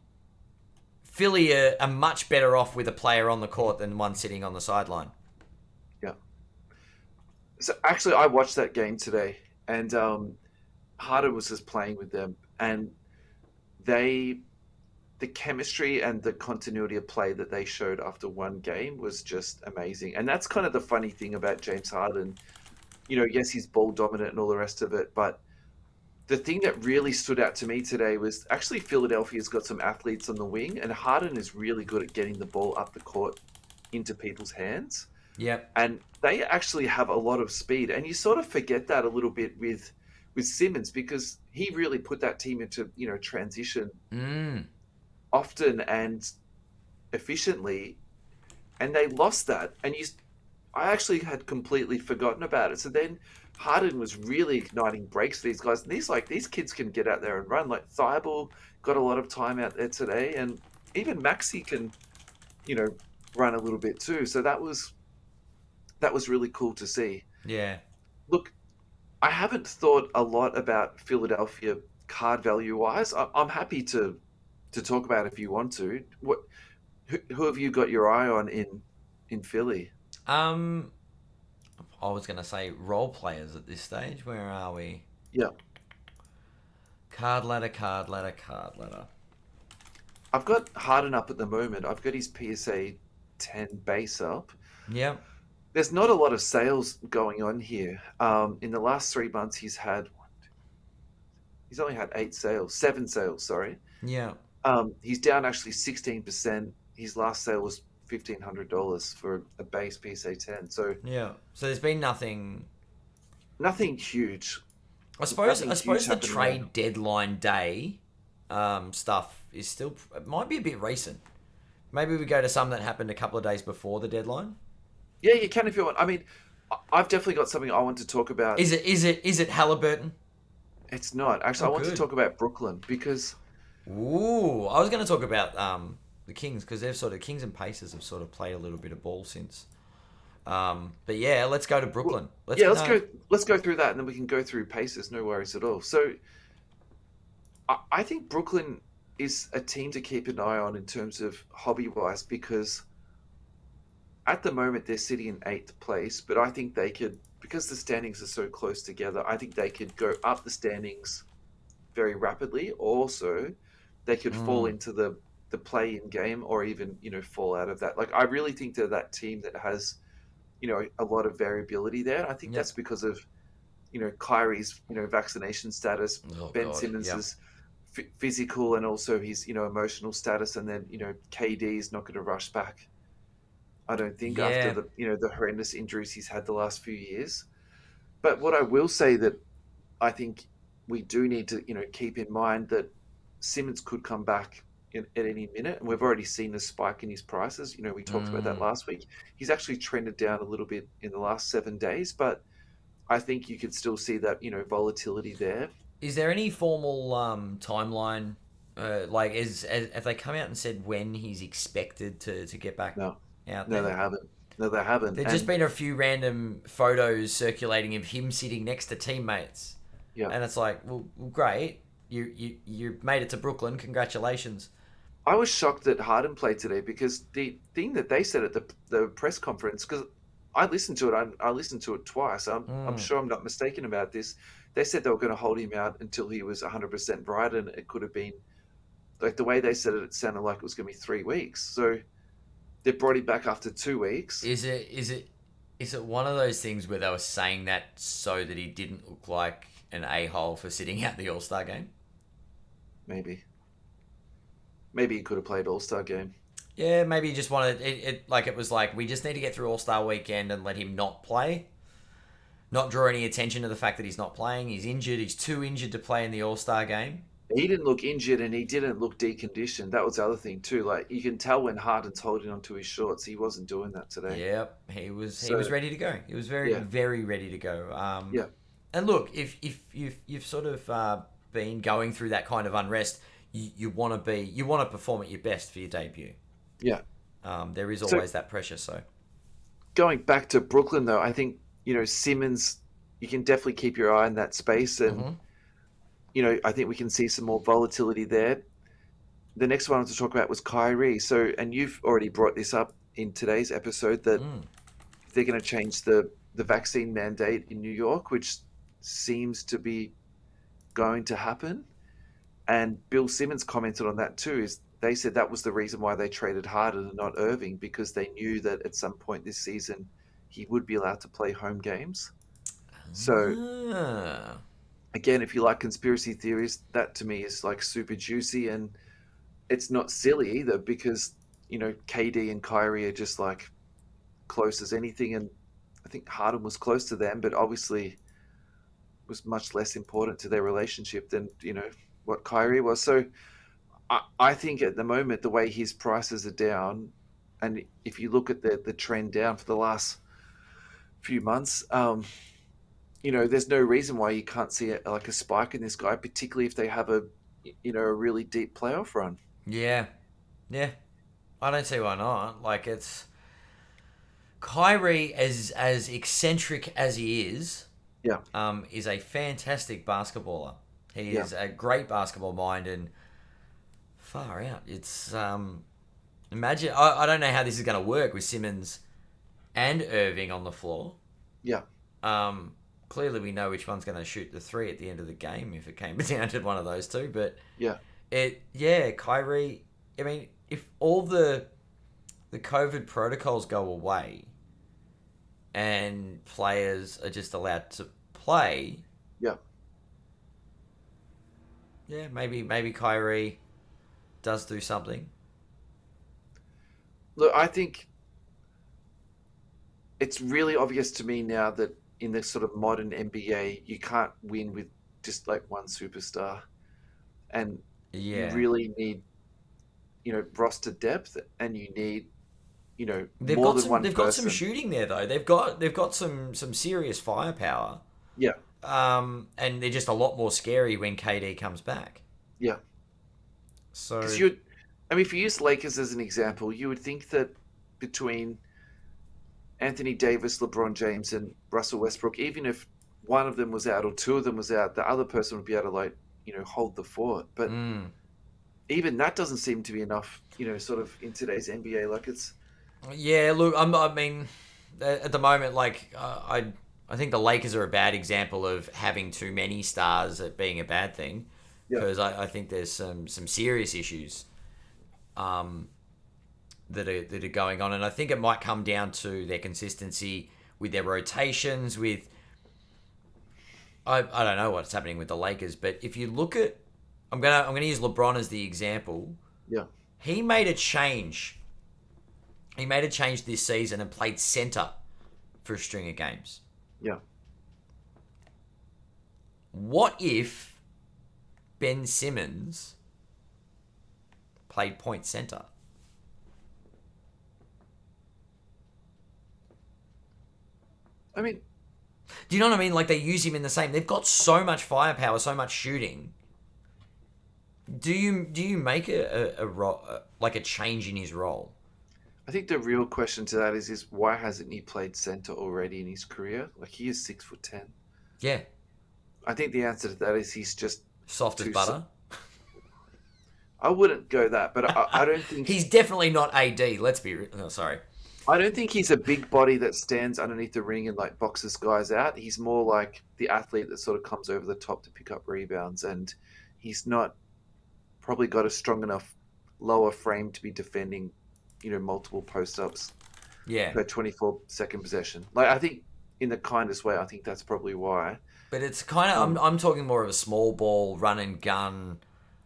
Philly are much better off with a player on the court than one sitting on the sideline. Yeah. So actually, I watched that game today, and Harden was just playing with them, and they the chemistry and the continuity of play that they showed after one game was just amazing. And that's kind of the funny thing about James Harden. Yes, he's ball dominant and all the rest of it, but the thing that really stood out to me today was actually Philadelphia's got some athletes on the wing, and Harden is really good at getting the ball up the court into people's hands. Yep. And they actually have a lot of speed. And you sort of forget that a little bit with Simmons because he really put that team into, transition Mm. often and efficiently, and they lost that. And I actually had completely forgotten about it. So then Harden was really igniting breaks for these guys. And these kids can get out there and run. Like Thibault got a lot of time out there today, and even Maxi can, you know, run a little bit too. So that was really cool to see. Yeah. Look, I haven't thought a lot about Philadelphia card value wise. I'm happy to talk about if you want to. Who have you got your eye on in Philly? Um, I was gonna say role players at this stage. Where are we? Yeah, Card ladder, card ladder, card ladder. I've got Harden up at the moment. I've got his PSA 10 base up. Yep. There's not a lot of sales going on here. In the last 3 months, he's only had 8 sales, 7 sales. Sorry. Yeah. He's down actually 16%. His last sale was $1,500 for a base PSA 10. So Yeah. So there's been nothing. nothing huge, I suppose. nothing I huge suppose the happening there. trade deadline day, stuff is still. It might be a bit recent. Maybe we go to some that happened a couple of days before the deadline. Yeah, you can if you want. I mean, I've definitely got something I want to talk about. Is it? Is it? Is it Halliburton? It's not. Actually, Oh, I want to good. talk about Brooklyn because Ooh, I was going to talk about the Kings because they've sort of Kings and Pacers have sort of played a little bit of ball since. But yeah, let's go to well, Brooklyn. Let's yeah, no. let's go through that and then we can go through paces. No worries at all. So I think Brooklyn is a team to keep an eye on in terms of hobby wise because at the moment they're sitting in eighth place, but I think they could because the standings are so close together. I think they could go up the standings very rapidly. Also, they could fall Mm, into the play-in game or even fall out of that. Like I really think they're that team that has a lot of variability there. I think that's yep. because of Kyrie's vaccination status, Oh Ben God. Yep. Simmons's physical and also his emotional status, and then KD's not going to rush back. I don't think after Yeah. the horrendous injuries he's had the last few years. But what I will say that I think we do need to keep in mind that Simmons could come back at any minute, and we've already seen a spike in his prices. We talked about that Mm. last week. He's actually trended down a little bit in the last 7 days, but I think you could still see that volatility there. Is there any formal timeline? Like, have they come out and said when he's expected to get back No, out no, they there? haven't. No, they haven't. There's just And been a few random photos circulating of him sitting next to teammates, yeah, and it's like, well great, you made it to Brooklyn, congratulations. I was shocked that Harden played today because the thing that they said at the press conference, because I listened to it, I listened to it twice. I'm Mm. sure I'm not mistaken about this. They said they were going to hold him out until he was 100% right, and it could have been like the way they said it. It sounded like it was going to be 3 weeks. So they brought him back after 2 weeks. Is it one of those things where they were saying that so that he didn't look like an a-hole for sitting out the All-Star game? Maybe, maybe he could have played All Star game. Yeah, maybe he just wanted like it was like we just need to get through All-Star weekend and let him not play, not draw any attention to the fact that he's not playing. He's injured. He's too injured to play in the All-Star game. He didn't look injured and he didn't look deconditioned. That was the other thing too. Like you can tell when Harden's holding onto his shorts, he wasn't doing that today. Yep, he was So ready to go. He was very yeah, very ready to go. yeah, And look, if you've sort of been going through that kind of unrest, you want to perform at your best for your debut. yeah. There is So always that pressure. So going back to Brooklyn though, I think Simmons, you can definitely keep your eye on that space, and mm-hmm. I think we can see some more volatility there. The next one I want to talk about was Kyrie. So, and you've already brought this up in today's episode that Mm. they're going to change the vaccine mandate in New York, which seems to be going to happen. And Bill Simmons commented on that too. Is they said that was the reason why they traded Harden and not Irving because they knew that at some point this season he would be allowed to play home games. So Ah. again, if you like conspiracy theories, that to me is like super juicy and it's not silly either because KD and Kyrie are just like close as anything, and I think Harden was close to them, but obviously was much less important to their relationship than what Kyrie was. So I think at the moment the way his prices are down, and if you look at the trend down for the last few months, there's no reason why you can't see like a spike in this guy, particularly if they have a really deep playoff run. Yeah, yeah. I don't see why not. Like it's Kyrie, as eccentric as he is Yeah, a fantastic basketballer. He Yeah, is a great basketball mind and far out. It's imagine I don't know how this is going to work with Simmons and Irving on the floor. yeah. Um, Clearly, we know which one's going to shoot the three at the end of the game if it came down to one of those two. But Yeah. Kyrie. I mean, if all the COVID protocols go away and players are just allowed to play, Yeah. yeah, maybe Kyrie does do something. Look, I think it's really obvious to me now that in this sort of modern NBA, you can't win with just like one superstar, and you Yeah, really need, roster depth, and you need, they've more got than some. one They've got some person. shooting there though. They've got some serious firepower. Yeah, And they're just a lot more scary when KD comes back. yeah. Because So I mean, if you use Lakers as an example, you would think that between Anthony Davis, LeBron James, and Russell Westbrook, even if one of them was out or two of them was out, the other person would be able to like, hold the fort. But mm, even that doesn't seem to be enough, sort of in today's NBA. Like it's yeah, look, I mean, at the moment, like I think the Lakers are a bad example of having too many stars at being a bad thing, yeah, because I think there's some serious issues um, that are going on, and I think it might come down to their consistency with their rotations. With I don't know what's happening with the Lakers, but if you look at, I'm gonna use LeBron as the example. yeah, He made a change. He made a change this season and played center for a string of games. yeah. What if Ben Simmons played point center? I mean, Do you know what I mean? Like they use him in the same. They've got so much firepower, so much shooting. Do you make like a change in his role? I think the real question to that is why hasn't he played center already in his career? Like he is 6'10". Yeah, I think the answer to that is he's just soft as too. butter. I wouldn't go that, but I don't think He's definitely not AD. Let's be sorry. I don't think he's a big body that stands underneath the ring and like boxes guys out. He's more like the athlete that sort of comes over the top to pick up rebounds, and he's not probably got a strong enough lower frame to be defending, multiple post ups Yeah, per 24-second possession. Like I think in the kindest way, I think that's probably why. but it's kind of I'm talking more of a small ball run and gun.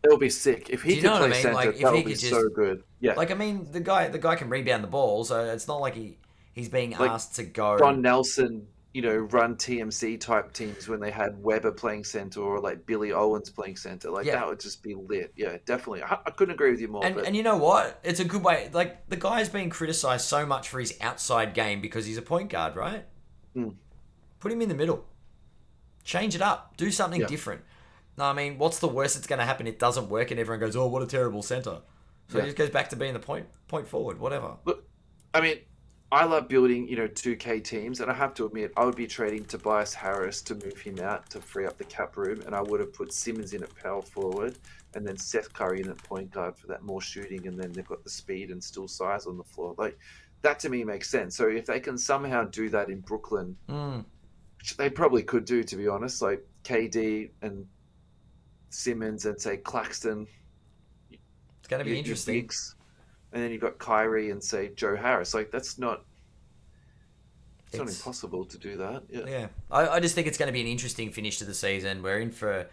It'll be sick if Do he you could know what I play mean? center. Like if That he would be could just so good. Yeah, like I mean the guy can rebound the ball, so it's not like he's being like asked to go. Don Nelson, run TMC type teams when they had Weber playing center or like Billy Owens playing center. Like Yeah, that would just be lit. Yeah, definitely. I couldn't agree with you more. and But and you know what? It's a good way. Like the guy's being criticized so much for his outside game because he's a point guard, right? mm, Put him in the middle. Change it up. Do something yeah, different. No, I mean, what's the worst that's going to happen? It doesn't work, and everyone goes, "Oh, what a terrible center." So he yeah. just goes back to being the point forward, whatever. Look, I mean, I love building 2K teams, and I have to admit, I would be trading Tobias Harris to move him out to free up the cap room, and I would have put Simmons in at power forward, and then Seth Curry in at point guard for that more shooting, and then they've got the speed and still size on the floor. Like that to me makes sense. So if they can somehow do that in Brooklyn, Mm. which they probably could do, to be honest, like KD and Simmons and say Claxton, It's going to be your interesting. bigs, and then you've got Kyrie and say Joe Harris. Like that's not. It's not It's impossible to do that. Yeah. yeah. I just think it's going to be an interesting finish to the season. We're in for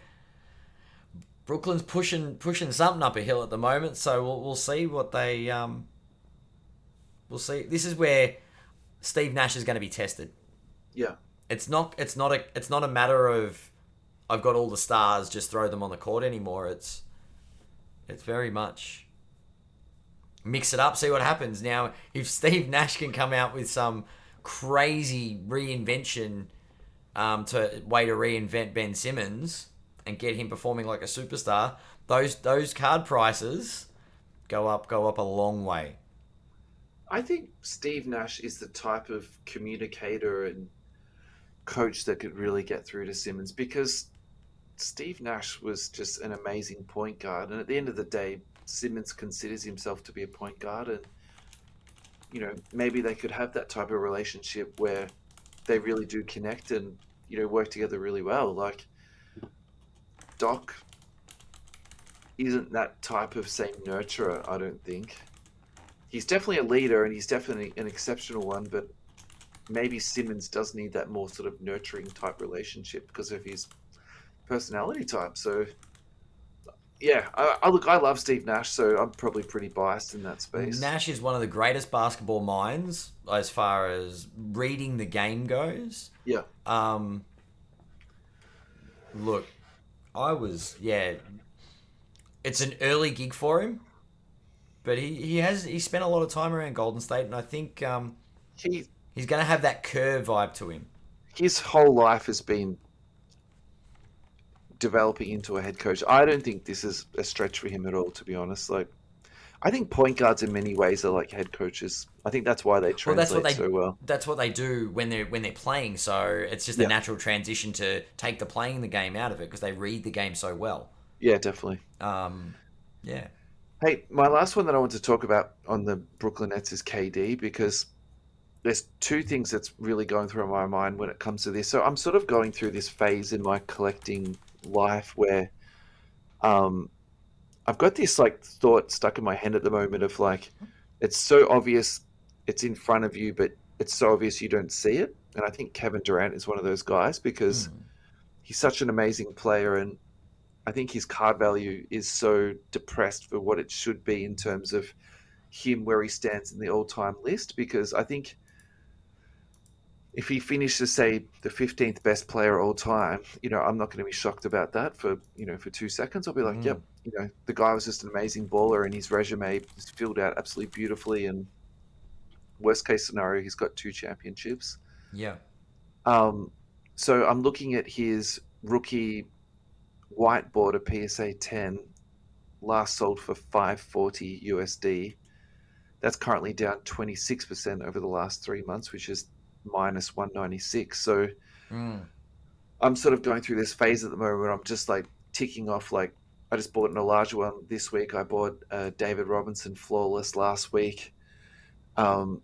Brooklyn's pushing something up a hill at the moment, so we'll see what they we'll see. This is where Steve Nash is going to be tested. Yeah. It's not a matter of I've got all the stars, just throw them on the court anymore. It's very much mix it up, see what happens. Now, if Steve Nash can come out with some crazy reinvention to way to reinvent Ben Simmons and get him performing like a superstar, those card prices go up a long way. I think Steve Nash is the type of communicator and coach that could really get through to Simmons because Steve Nash was just an amazing point guard, and at the end of the day, Simmons considers himself to be a point guard, and maybe they could have that type of relationship where they really do connect and work together really well. Like Doc isn't that type of same nurturer, I don't think. He's definitely a leader and he's definitely an exceptional one, but maybe Simmons does need that more sort of nurturing type relationship because of his personality type. So yeah, I love Steve Nash, so I'm probably pretty biased in that space. Nash is one of the greatest basketball minds as far as reading the game goes. Yeah, Um, Look, yeah. It's an early gig for him, but he spent a lot of time around Golden State, and I think he he's going to have that Kerr vibe to him. his whole life has been developing into a head coach. I don't think this is a stretch for him at all, to be honest. Like, I think point guards in many ways are like head coaches. I think that's why they Well, translate so well. that's what they do when they're playing. So it's just a Yeah, natural transition to take the playing the game out of it because they read the game so well. yeah, definitely. Um, yeah. Hey, my last one that I want to talk about on the Brooklyn Nets is KD because there's two things that's really going through my mind when it comes to this. So I'm sort of going through this phase in my collecting life where um, I've got this like thought stuck in my head at the moment of like, it's so obvious it's in front of you, but it's so obvious you don't see it. And I think Kevin Durant is one of those guys because Hmm. he's such an amazing player, and I think his card value is so depressed for what it should be in terms of him where he stands in the all-time list. Because I think if he finishes, say, the 15th best player all time, I'm not going to be shocked about that for 2 seconds. I'll be like, Hmm. yep, the guy was just an amazing baller and his resume is filled out absolutely beautifully. And worst case scenario, he's got two championships. Yeah. Um, so I'm looking at his rookie whiteboard, a PSA 10, last sold for 540 USD. That's currently down 26% over the last 3 months, which is minus 196. So Mm. I'm sort of going through this phase at the moment where I'm just like ticking off, like, I just bought an larger one this week. I bought David Robinson flawless last week. Um,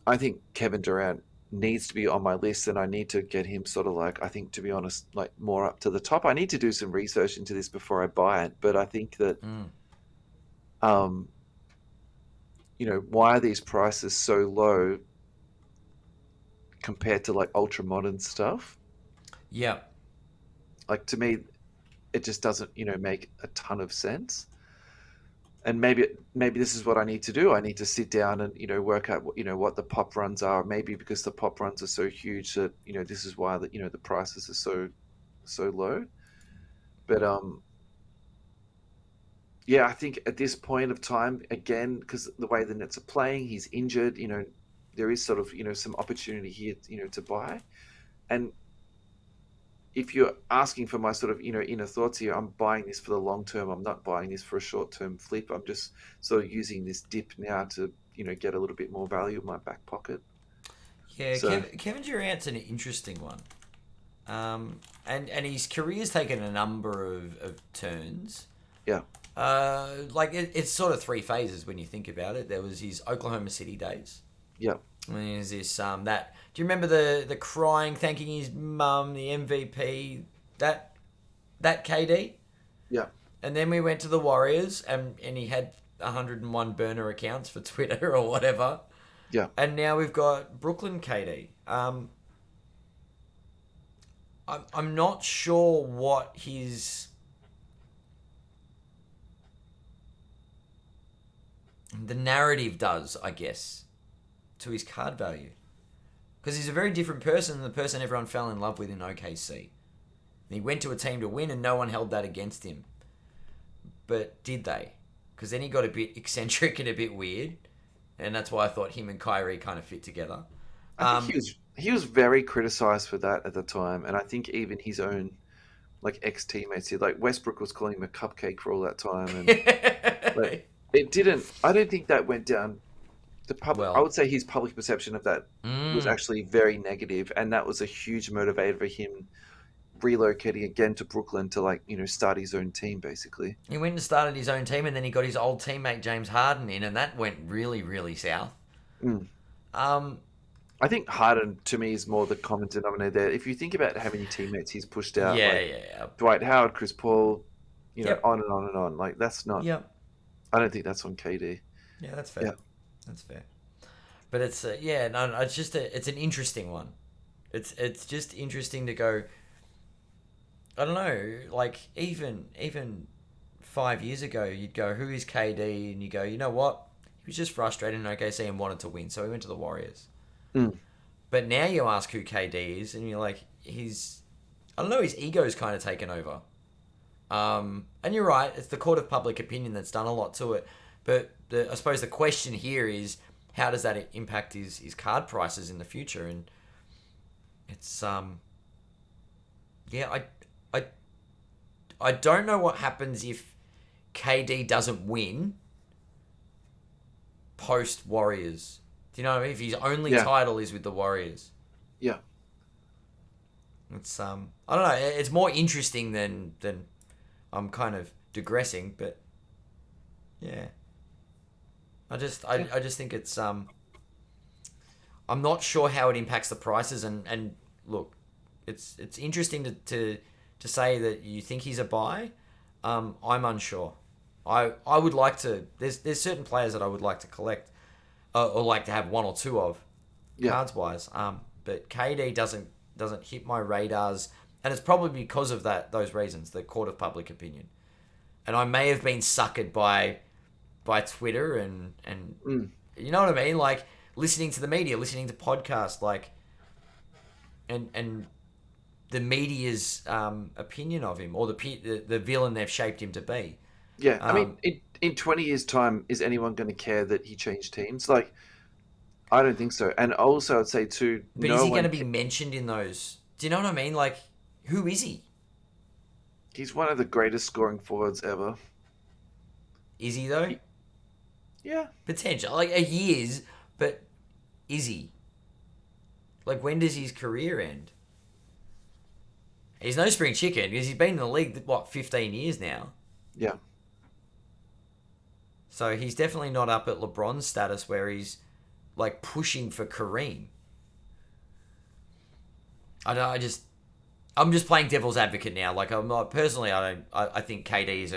I think Kevin Durant needs to be on my list, and I need to get him sort of like, I think, to be honest, like more up to the top. I need to do some research into this before I buy it, but I think that Mm. um, why are these prices so low compared to like ultra modern stuff? Yeah. Like, to me, it just doesn't make a ton of sense. And maybe this is what I need to do. I need to sit down and work out what the pop runs are. Maybe because the pop runs are so huge that this is why the prices are so low. But yeah, I think at this point of time, again, because the way the Nets are playing, he's injured. There is sort of some opportunity here to buy. And if you're asking for my sort of inner thoughts here, I'm buying this for the long term. I'm not buying this for a short term flip. I'm just sort of using this dip now to get a little bit more value in my back pocket. Yeah. So Kevin Durant's an interesting one. And his career's taken a number of turns. yeah, Like it's sort of three phases when you think about it. There was his Oklahoma City days. yeah, And there's this that. Do you remember the crying, thanking his mum, the MVP, that KD? yeah, And then we went to the Warriors, and he had 101 burner accounts for Twitter or whatever. yeah. And now we've got Brooklyn KD. I'm not sure what the narrative does, I guess, to his card value. Because he's a very different person than the person everyone fell in love with in OKC. And he went to a team to win, and no one held that against him. But did they? Because then he got a bit eccentric and a bit weird, and that's why I thought him and Kyrie kind of fit together. I think Um, he was very criticized for that at the time, and I think even his own like ex teammates did. Like Westbrook was calling him a cupcake for all that time, and like it didn't. I don't think that went down the public. I well, would say his public perception of that was mm, actually very negative, and that was a huge motivator for him relocating again to Brooklyn to like start his own team basically. He went and started his own team, and then he got his old teammate James Harden in, and that went really, really south. Mm. Um, I think Harden to me is more the common denominator there. If you think about how many teammates he's pushed out, yeah, like yeah, Dwight Howard, Chris Paul, yep, on and on and on. Like that's not. yep, I don't think that's on KD. yeah. That's Yeah, fair. That's fair. But it's yeah, no, it's just it's an interesting one. It's just interesting to go. I don't know, like even 5 years ago, you'd go, who is KD, and you go, you know what, he was just frustrated in OKC and wanted to win, so he went to the Warriors. mm. But now you ask who KD is, and you're like, I don't know, his ego's kind of taken over. And you're right, it's the court of public opinion that's done a lot to it. But I suppose the question here is, how does that impact his card prices in the future? And it's yeah, I don't know what happens if KD doesn't win post Warriors. Do you know what I mean? If his only Yeah, title is with the Warriors, yeah. it's I don't know. It's more interesting than I'm kind of digressing, but yeah, I just think it's I'm not sure how it impacts the prices, and look, it's interesting to say that you think he's a buy. I'm unsure. I would like to. There's certain players that I would like to collect, or like to have one or two of, Yeah, cards wise. But KD doesn't hit my radars, and it's probably because of those reasons, the court of public opinion. And I may have been suckered by Twitter and mm. you know what I mean, like listening to the media, listening to podcasts, like and the media's opinion of him, or the villain they've shaped him to be. Yeah. I mean, Um, in 20 years' time, is anyone going to care that he changed teams? Like, I don't think so. And also, I'd say too, but is no he going one. to be mentioned in those? Do you know what I mean? Like, who is he? He's one of the greatest scoring forwards ever. Is he though? Yeah. Potential, like he is, but is he? Like, when does his career end? He's no spring chicken because he's been in the league, what, 15 years now. Yeah. So he's definitely not up at LeBron's status where he's like pushing for Kareem. I don't. I'm just playing devil's advocate now. Like, I'm not personally. I don't. I think KD is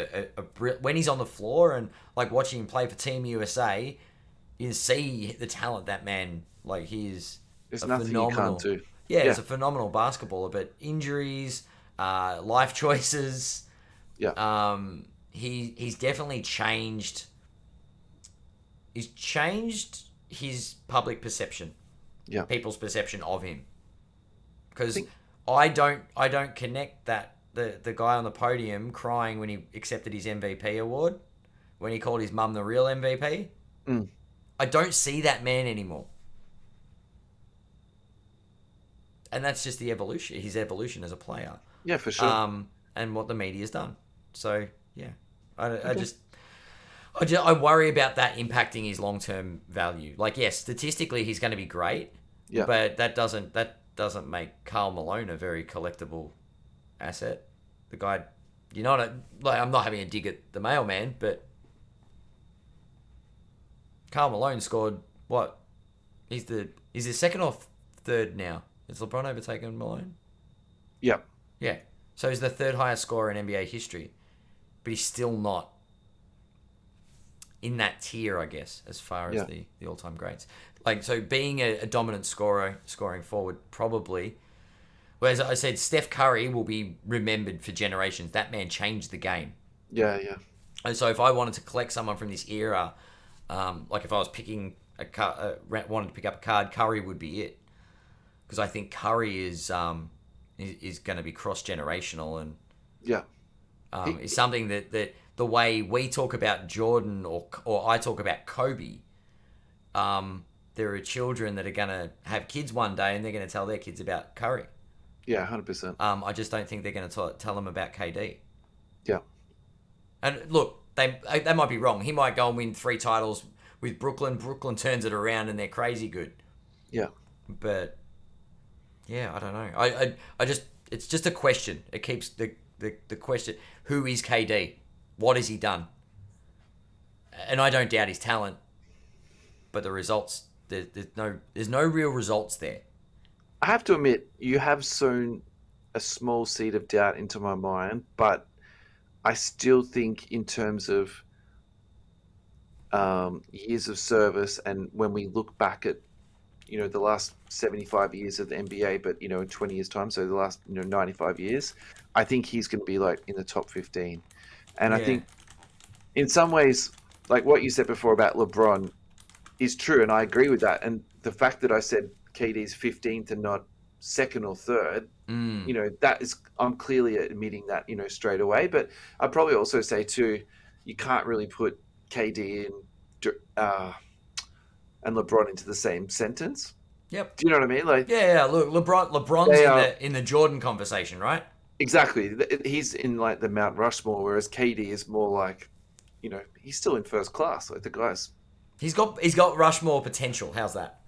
when he's on the floor and like watching him play for Team USA, you see the talent that man. Like, he is There's a nothing you can't phenomenal. do. Yeah, Yeah. he's a phenomenal basketballer. But injuries, life choices. Yeah. He's definitely changed. He's changed his public perception, Yeah. people's perception of him, I because think. I don't connect that the guy on the podium crying when he accepted his MVP award, when he called his mum the real MVP. Mm. I don't see that man anymore, and that's just his evolution as a player, Yeah, for sure. and what the media's done. So yeah, I Okay. just. I worry about that impacting his long term value. Like, yes, statistically he's going to be great, Yeah. but that doesn't make Karl Malone a very collectible asset. The guy, like, I'm not having a dig at the mailman, but Karl Malone scored what? He's the second or third now. Is LeBron overtaken Malone? Yeah. Yeah. So he's the third highest scorer in NBA history, but he's still not in that tier, I guess, as far as Yeah. the all-time greats. Like, so being a dominant scorer, scoring forward, probably. Whereas I said, Steph Curry will be remembered for generations. That man changed the game. Yeah. Yeah. And so if I wanted to collect someone from this era, like if I was picking wanted to pick up a card, Curry would be it. Because I think Curry is going to be cross-generational, and Yeah. is something that the way we talk about Jordan or I talk about Kobe, there are children that are going to have kids one day and they're going to tell their kids about Curry. Yeah. 100%. I just don't think they're going to tell them about KD. Yeah. And look, they might be wrong. He might go and win 3 titles with Brooklyn. Brooklyn turns it around and they're crazy good. Yeah. But yeah, I don't know. I just it's just a question. It keeps the question: who is KD? What has he done? And I don't doubt his talent, but the results there's no real results there. I have to admit, you have sown a small seed of doubt into my mind, but I still think in terms of years of service, and when we look back at the last 75 years of the NBA, but in 20 years time, so the last 95 years, I think he's going to be like in the top 15. And I Yeah. think in some ways, like what you said before about LeBron is true, and I agree with that. And the fact that I said KD's 15th and not second or third, Mm. that is, I'm clearly admitting that straight away. But I'd probably also say too, you can't really put KD and LeBron into the same sentence. Yep. Do you know what I mean? Like Yeah. Look, LeBron's they in are the Jordan conversation, right? exactly. He's in like the Mount Rushmore, whereas KD is more like, he's still in first class. Like the guys, He's got Rushmore potential. How's that?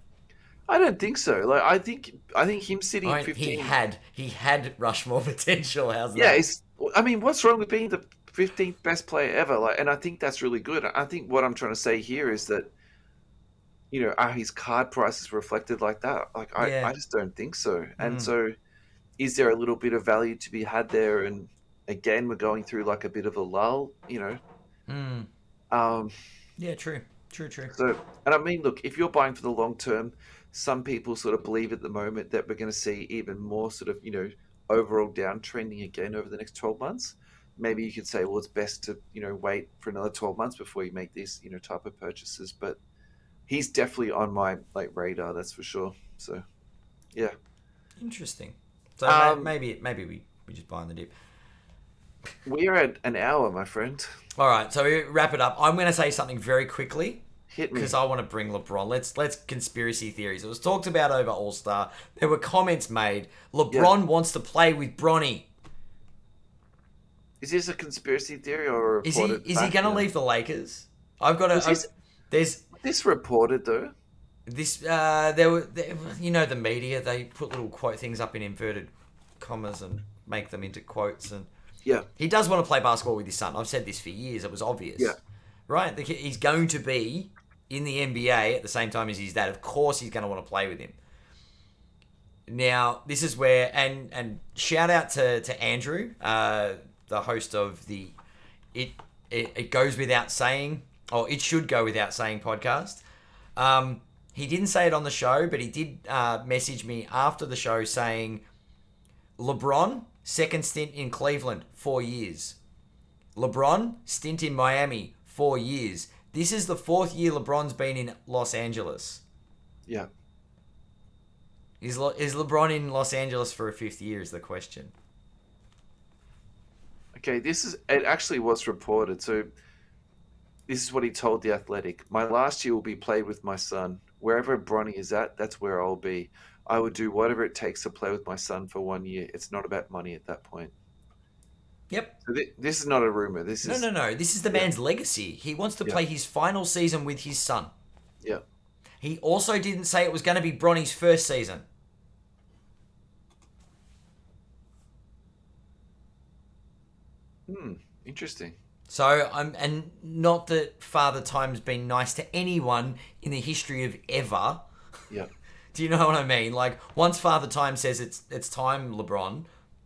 I don't think so. Like I think him sitting I at mean, he 15. had Rushmore potential. How's Yeah, that? I mean, what's wrong with being the 15th best player ever? Like, and I think that's really good. I think what I'm trying to say here is that, are his card prices reflected like that? Like, Yeah. I just don't think so. And Mm. so, is there a little bit of value to be had there? And again, we're going through like a bit of a lull. Mm. Um, Yeah. True. True. True. so, and I mean, look, if you're buying for the long term, some people sort of believe at the moment that we're going to see even more sort of, overall downtrending again over the next 12 months. Maybe you could say, well, it's best to, wait for another 12 months before you make these, type of purchases. But he's definitely on my like radar, that's for sure. So, yeah. Interesting. So Um, maybe we just buy in the dip. we're at an hour, my friend. All right. So we wrap it up. I'm going to say something very quickly Hit because me. I want to bring LeBron. Let's conspiracy theories. It was talked about over All Star. There were comments made. Yeah. LeBron wants to play with Bronny. Is this a conspiracy theory or a Is he reported is he fact going to now? leave the Lakers? I've got Was to. this There's this reported though? this. The media, they put little quote things up in inverted commas and make them into quotes. And Yeah. he does want to play basketball with his son. I've said this for years. It was Yeah. obvious, right? He's going to be in the NBA at the same time as his dad. Of course, he's going to want to play with him. Now, this is where, and shout out to Andrew, the host of the it goes without saying, or it should go without saying podcast. He didn't say it on the show, but he did message me after the show saying, LeBron, second stint in Cleveland, 4 years. LeBron, stint in Miami, 4 years. This is the 4th year LeBron's been in Los Angeles. Yeah. Is LeBron in Los Angeles for a 5th year is the question. Okay, it actually was reported. So this is what he told The Athletic. My last year will be played with my son. Wherever Bronny is at, that's where I'll be. I would do whatever it takes to play with my son for 1 year. It's not about money at that point. Yep. So this is not a rumor. This is No. This is the yeah, man's legacy. He wants to yeah, play his final season with his son. yeah. He also didn't say it was going to be Bronny's first season. Interesting. So and not that Father Time's been nice to anyone in the history of ever. Yeah. Do you know what I mean? Like once Father Time says it's time, LeBron,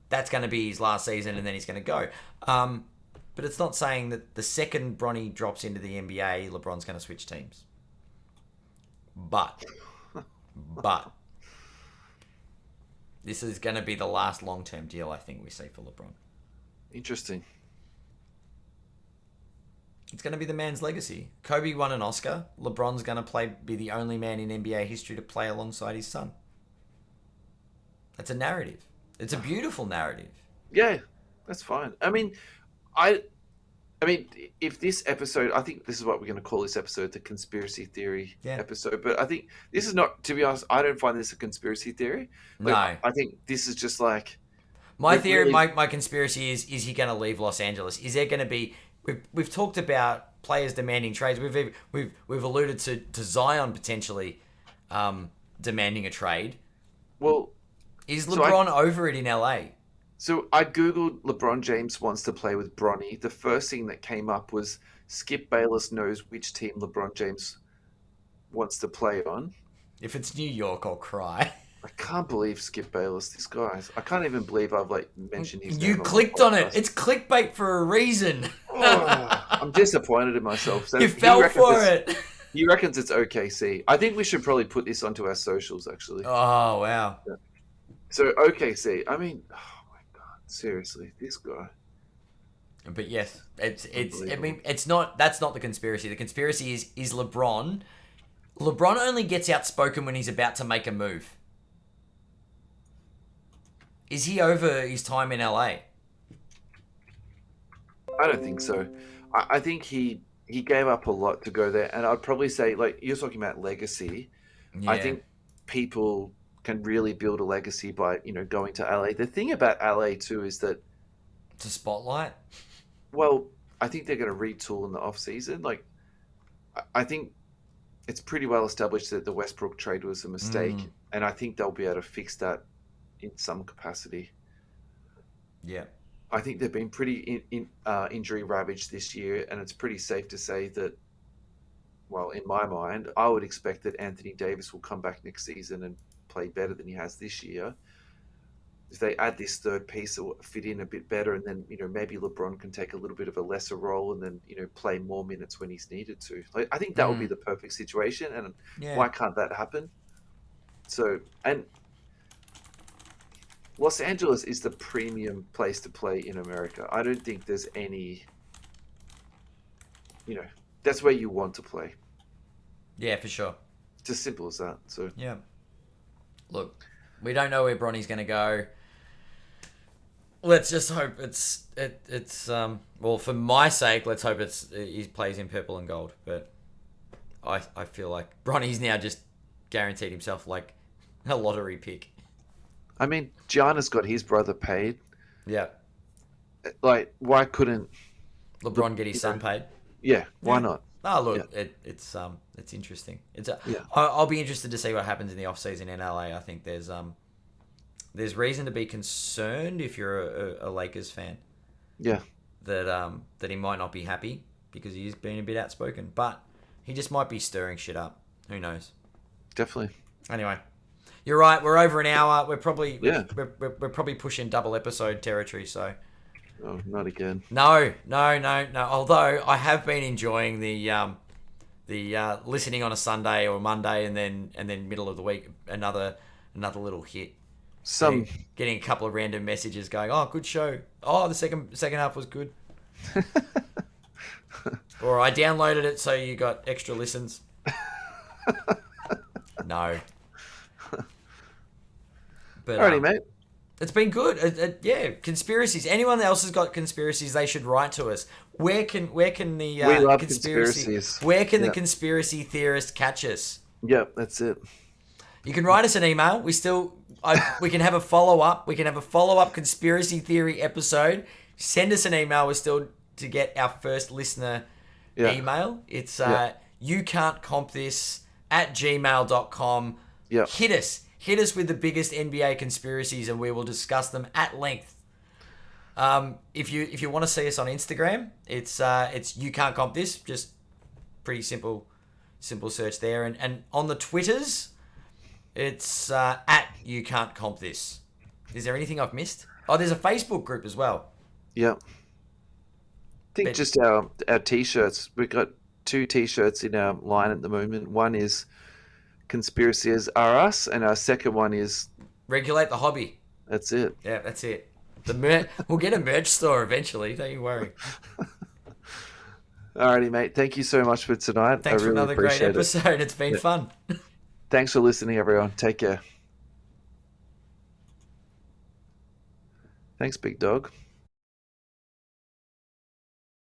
that's going to be his last season, and then he's going to go. But it's not saying that the second Bronny drops into the NBA, LeBron's going to switch teams. But this is going to be the last long-term deal I think we see for LeBron. Interesting. It's going to be the man's legacy. Kobe won an Oscar. LeBron's going to be the only man in NBA history to play alongside his son. That's a narrative. It's a beautiful narrative. Yeah, that's fine. I mean, if this episode, I think this is what we're going to call this episode, the conspiracy theory Yeah. episode. But I think this is not, to be honest, I don't find this a conspiracy theory. No. I think this is just like My we've theory, really- my conspiracy is he going to leave Los Angeles? Is there going to be... We've talked about players demanding trades. We've alluded to Zion potentially demanding a trade. well, Is So LeBron over it in LA? So I googled LeBron James wants to play with Bronny. The first thing that came up was Skip Bayless knows which team LeBron James wants to play on. If it's New York, I'll cry. I can't believe Skip Bayless. This guy's. I can't even believe I've like mentioned his You name on my clicked on it. podcast. It's clickbait for a reason. Oh, I'm disappointed in myself. So You fell for it. He reckons it's OKC. I think we should probably put this onto our socials, actually. Oh, wow. Yeah. So OKC. I mean, oh my god, seriously, this guy. But yes, I mean, it's not. That's not the conspiracy. The conspiracy is LeBron. LeBron only gets outspoken when he's about to make a move. Is he over his time in LA? I don't think so. I think he gave up a lot to go there, and I'd probably say, like you're talking about legacy. Yeah. I think people can really build a legacy by going to LA. The thing about LA too is that, It's a spotlight. well, I think they're going to retool in the off season. Like, I think it's pretty well established that the Westbrook trade was a mistake, and I think they'll be able to fix that in some capacity. Yeah. I think they've been pretty injury ravaged this year, and it's pretty safe to say that, well, in my mind, I would expect that Anthony Davis will come back next season and play better than he has this year. If they add this third piece, it will fit in a bit better, and then maybe LeBron can take a little bit of a lesser role and then play more minutes when he's needed to. Like, I think that would be the perfect situation, and why can't that happen? So, and Los Angeles is the premium place to play in America. I don't think there's any, that's where you want to play. Yeah, for sure. It's as simple as that. So yeah. Look, we don't know where Bronny's going to go. Let's just hope it's well, for my sake, let's hope he plays in purple and gold. But I feel like Bronny's now just guaranteed himself like a lottery pick. I mean, Giannis got his brother paid. Yeah. Like, why couldn't LeBron get his son paid? Yeah, why not? Oh, look, it's interesting. I'll be interested to see what happens in the off season in LA. I think there's reason to be concerned if you're a Lakers fan. Yeah. That he might not be happy because he's been a bit outspoken, but he just might be stirring shit up. Who knows? Definitely. Anyway, you're right. We're over an hour. We're probably we're probably pushing double episode territory. So. Oh, not again. No. Although I have been enjoying the listening on a Sunday or Monday, and then middle of the week another little hit. Getting a couple of random messages going, oh, good show. Oh, the second half was good. Or I downloaded it so you got extra listens. No. But, alrighty, mate. It's been good. Yeah, conspiracies. Anyone else has got conspiracies, they should write to us. Where can the we love conspiracies. Where can the conspiracy theorist catch us? Yep, that's it. You can write us an email. We can have a follow up. We can have a follow up conspiracy theory episode. Send us an email. We're still to get our first listener email. It's you can't comp this @gmail.com. Yeah. Hit us with the biggest NBA conspiracies, and we will discuss them at length. If you want to see us on Instagram, it's you can't comp this. Just pretty simple search there, and on the Twitters, it's at you can't comp this. Is there anything I've missed? Oh, there's a Facebook group as well. Yeah. I think just our t-shirts. We've got 2 t-shirts in our line at the moment. One is Conspiracies Are Us, and our second one is Regulate the Hobby. That's it. Yeah, that's it. We'll get a merch store eventually. Don't you worry. Alrighty, mate. Thank you so much for tonight. Thanks for another great episode. It's been fun. Thanks for listening, everyone. Take care. Thanks, big dog.